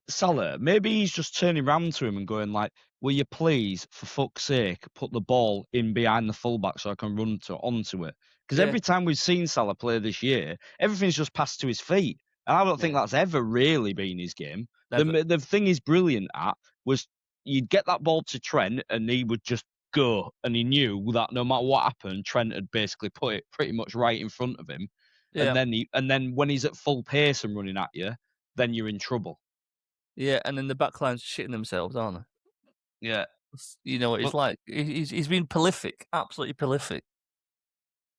Salah. Maybe he's just turning around to him and going like, "Will you please, for fuck's sake, put the ball in behind the fullback so I can run onto it?" Because every time we've seen Salah play this year, everything's just passed to his feet, and I don't think that's ever really been his game. The thing he's brilliant at was you'd get that ball to Trent and he would just go, and he knew that no matter what happened, Trent had basically put it pretty much right in front of him. Yeah. And then when he's at full pace and running at you, then you're in trouble. Yeah, and then the backline's shitting themselves, aren't they? Yeah. You know what it's like. He's been prolific, absolutely prolific.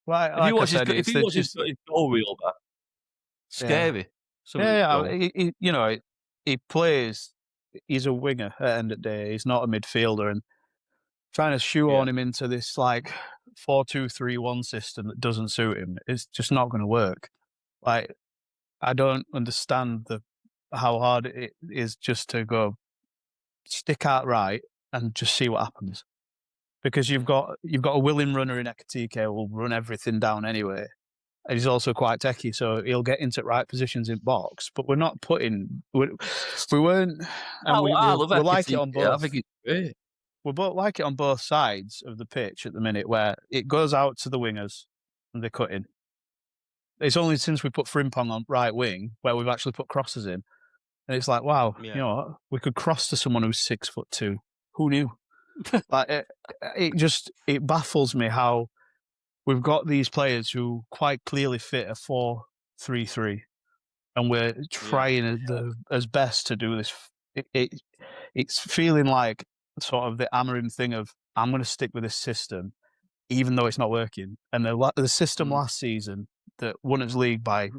Well, if you watch his goal reel back, scary. He plays. He's a winger at the end of the day. He's not a midfielder, and trying to shoehorn him into this like 4-2-3-1 system that doesn't suit him is just not going to work. Like, I don't understand how hard it is just to go stick out right and just see what happens. Because you've got a willing runner in Ekatike who will run everything down anyway. And he's also quite techie, so he'll get into right positions in box. But we're not putting. We weren't. And we like it on both. I think it's great. We both like it on both sides of the pitch at the minute, where it goes out to the wingers and they cut in. It's only since we put Frimpong on right wing where we've actually put crosses in, and it's like, wow, you know what? We could cross to someone who's 6'2". Who knew? Like it baffles me how we've got these players who quite clearly fit a 4-3-3, and we're trying as best to do this. It's feeling like sort of the Amorim thing of, I'm going to stick with this system, even though it's not working. And the system last season that won its league by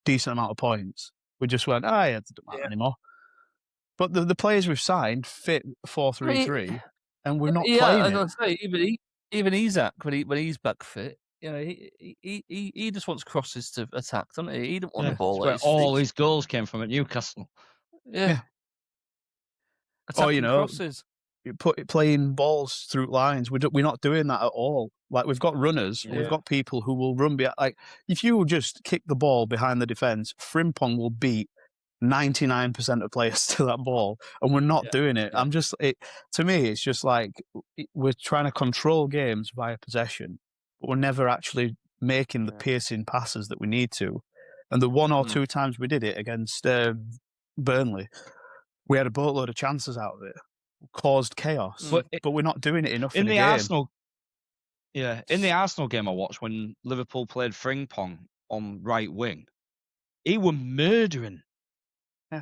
decent amount of points, we just went, it doesn't matter anymore. But the players we've signed fit 4-3-3, and we're not playing it. Say, even Isaac, when he's back fit, he just wants crosses to attack, doesn't he? He don't want the ball. Where all his goals came from at Newcastle. Yeah. Attacking crosses. Playing balls through lines. We're not doing that at all. Like, we've got runners, we've got people who will run behind. Like, if you just kick the ball behind the defence, Frimpong will beat 99% of players to that ball, and we're not doing it. To me, it's just like we're trying to control games via possession, but we're never actually making the piercing passes that we need to. And the 1 or 2 times we did it against Burnley, we had a boatload of chances out of it, caused chaos, but we're not doing it enough in the game. In the Arsenal game I watched when Liverpool played Frimpong on right wing, he was murdering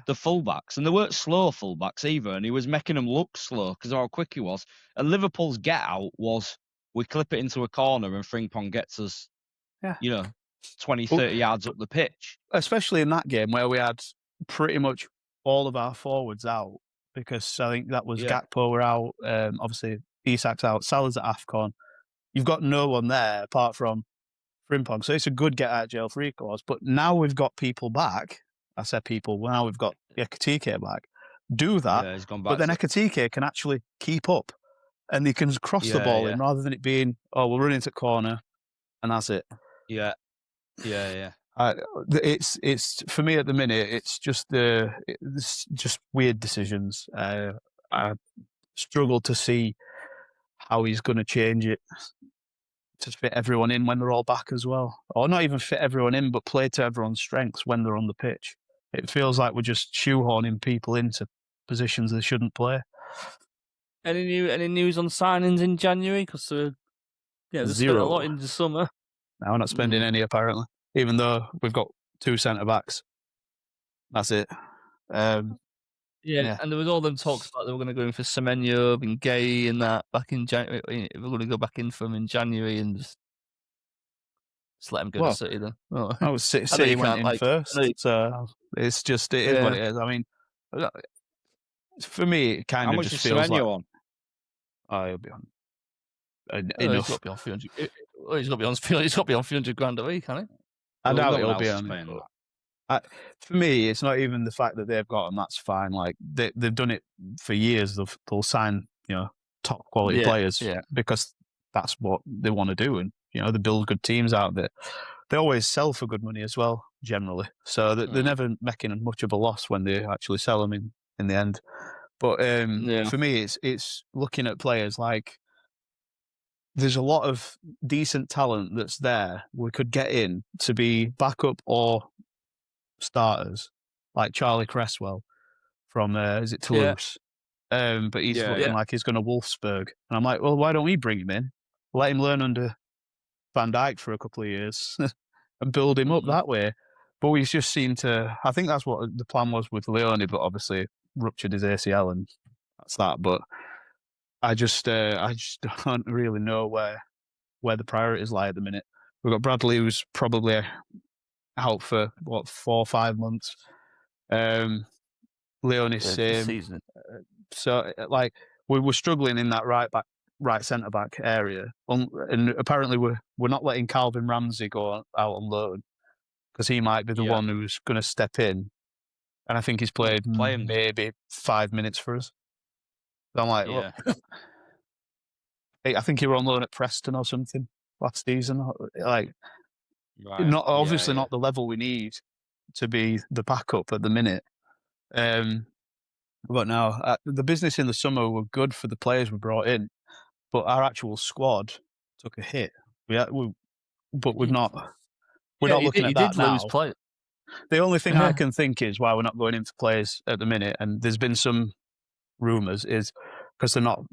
the fullbacks, and they weren't slow fullbacks either, and he was making them look slow because of how quick he was. And Liverpool's get out was we clip it into a corner and Frimpong gets us, 20, 30 yards up the pitch. Especially in that game where we had pretty much all of our forwards out, because I think that was Gakpo were out, obviously Isak's out, Salah's at AFCON. You've got no one there apart from Frimpong, so it's a good get out of jail free clause. But now we've got people back. I said people. Now we've got Ekatike back. Do that, he's gone back. But then Ekatike can actually keep up, and he can cross the ball in rather than it being, we'll run into corner, and that's it. Yeah. It's for me at the minute. It's just just weird decisions. I struggle to see how he's going to change it to fit everyone in when they're all back as well, or not even fit everyone in, but play to everyone's strengths when they're on the pitch. It feels like we're just shoehorning people into positions they shouldn't play. Any news on signings in January? Because they spent a lot in the summer. No, we're not spending any apparently, even though we've got 2 centre backs. That's it. And there was all them talks about they were going to go in for Semenyo and Gay and that back in January. We're going to go back in for them in January and just let them go to City then. City went in first, so it's just it is what it is. I mean, for me, it kind of just feels like. On? Oh, he'll be on. Enough. He's got to be on 300. He's got to be on 300 grand a week, hasn't he? I doubt he'll be on. For me, it's not even the fact that they've got him. That's fine. Like they've done it for years. They'll sign top quality players because that's what they want to do, and they build good teams out there. They always sell for good money as well, generally. So they're never making much of a loss when they actually sell them in the end. But for me, it's looking at players like there's a lot of decent talent that's there. We could get in to be backup or starters, like Charlie Cresswell from is it Toulouse? But he's looking like he's going to Wolfsburg, and I'm like, well, why don't we bring him in? Let him learn under Van Dijk for a couple of years and build him up that way. But we just seem to. I think that's what the plan was with Leone, but obviously ruptured his ACL, and that's that. But I just don't really know where the priorities lie at the minute. We've got Bradley, who's probably out for 4 or 5 months. Leone's same. Season. So like we were struggling in that right centre back area, and apparently we're not letting Calvin Ramsey go out on loan because he might be the one who's going to step in. And I think he's played maybe 5 minutes for us. So I'm like, look, I think he was on loan at Preston or something last season. Like, not obviously not the level we need to be the backup at the minute. But now the business in the summer were good for the players we brought in, but our actual squad took a hit. But we've not. We're not looking at that now. Lose players. The only thing I can think is why we're not going into players at the minute, and there's been some rumours, is because they're not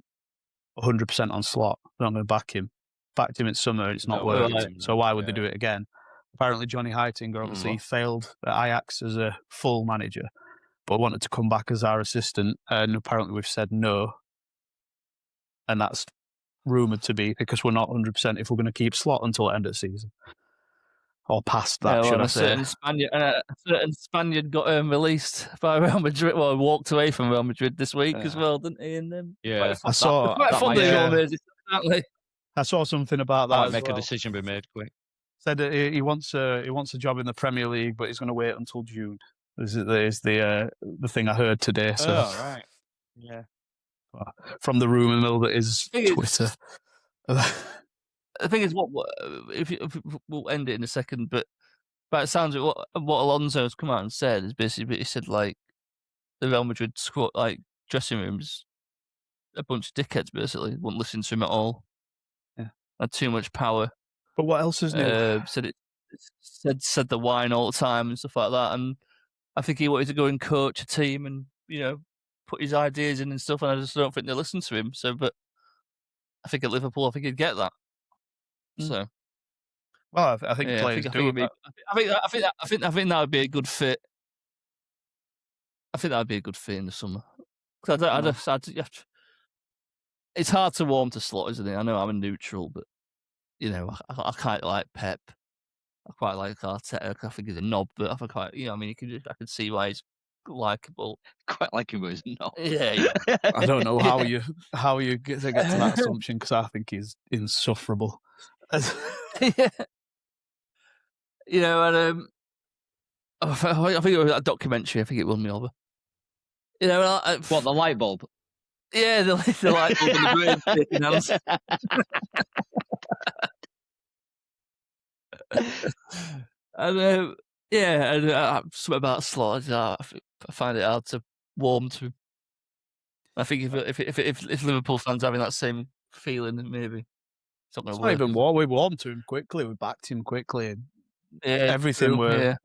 100% on Slot. They're not going to back him. Backed him in summer, it's not worked. So why would they do it again? Apparently, Johnny Heitinga obviously failed at Ajax as a full manager, but wanted to come back as our assistant, and apparently we've said no. And that's rumoured to be because we're not 100% if we're going to keep Slot until the end of the season. Or past that, should I say. A certain Spaniard got released by Real Madrid. Well, walked away from Real Madrid this week as well, didn't he? And I saw something about that. Might make a decision be made quick. Said that he wants a job in the Premier League, but he's going to wait until June. Is the thing I heard today. So, right, yeah. From the rumour mill that is Twitter. The thing is, if we'll end it in a second, but it sounds like what Alonso has come out and said is basically he said like the Real Madrid squad, like dressing rooms, a bunch of dickheads basically wouldn't listen to him at all. Yeah, had too much power. But what else is new? Said the wine all the time and stuff like that, and I think he wanted to go and coach a team and put his ideas in and stuff, and I just don't think they listen to him. So, but I think at Liverpool, I think he'd get that. So, well, I think players do. I think that would be a good fit. I think that'd be a good fit in the summer. It's hard to warm to Slot, isn't it? I know I'm a neutral, but I quite like Pep. I quite like Arteta. I think he's a knob, but I quite, I can see why he's likable. Quite like him, but he's not. Yeah. I don't know how you get to that assumption, because I think he's insufferable. Yeah. And I think it was that documentary. I think it won me over. What, the light bulb? Yeah, the light bulb and the brain shaking hands. And something about Slot. I find it hard to warm to. I think if Liverpool fans having that same feeling, then maybe it's not going to work. Even war. We warmed to him quickly. We backed him quickly. And everything were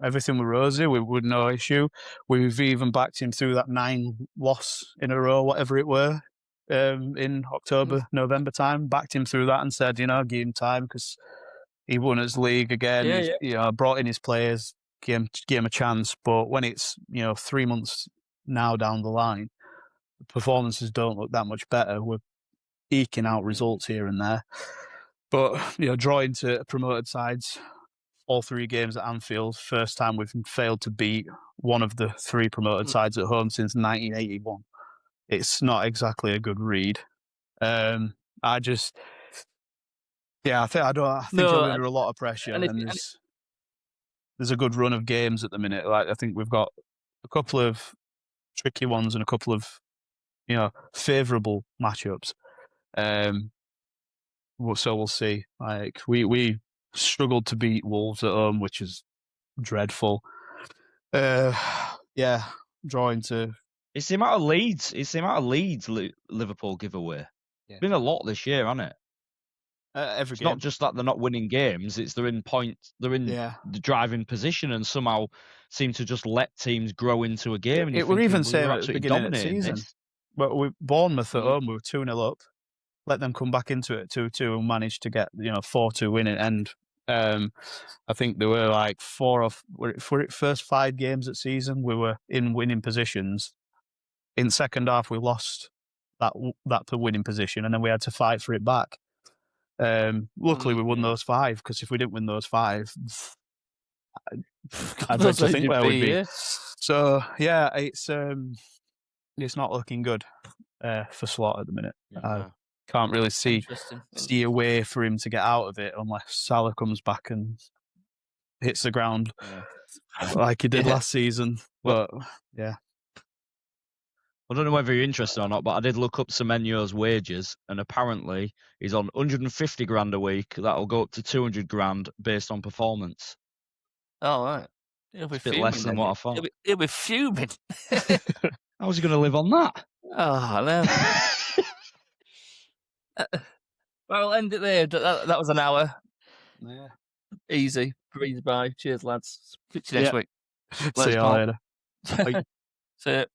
rosy. We would no issue. We've even backed him through that 9 loss in a row, whatever it were, in October, November time. Backed him through that and said, give him time, because he won his league again. Brought in his players, gave him a chance. But when it's 3 months now down the line, the performances don't look that much better. We're eking out results here and there, but drawing to promoted sides. All 3 games at Anfield. First time we've failed to beat one of the 3 promoted sides at home since 1981. It's not exactly a good read. I think you're under a lot of pressure, and there's a good run of games at the minute. Like, I think we've got a couple of tricky ones and a couple of favourable matchups. So we'll see. Like, we struggled to beat Wolves at home, which is dreadful. Drawing to. It's the amount of leads Liverpool give away. Yeah. It's been a lot this year, hasn't it? Every it's game. not just that they're not winning games; it's they're in points, they're in the driving position, and somehow seem to just let teams grow into a game. And we're even saying at the beginning of the season, but with Bournemouth at home, we were 2-0 up. Let them come back into it 2-2 and manage to get 4-2 win at end. I think there were like for it first 5 games at season, we were in winning positions. In the second half, we lost that winning position, and then we had to fight for it back. Luckily, we won those 5, because if we didn't win those 5, I'd like to think where we'd be. Yeah. So it's not looking good for Slot at the minute. Can't really see a way for him to get out of it unless Salah comes back and hits the ground like he did last season. But I don't know whether you're interested or not, but I did look up Semenyo's wages, and apparently he's on 150 grand a week. That'll go up to 200 grand based on performance. Oh, right. He'll be a bit less than what I thought. He'll be fuming. How's he going to live on that? Oh, no. Well, we'll end it there. That was an hour. Yeah. Easy. Breeze by. Cheers, lads. Speak to you next week. See you later. See you.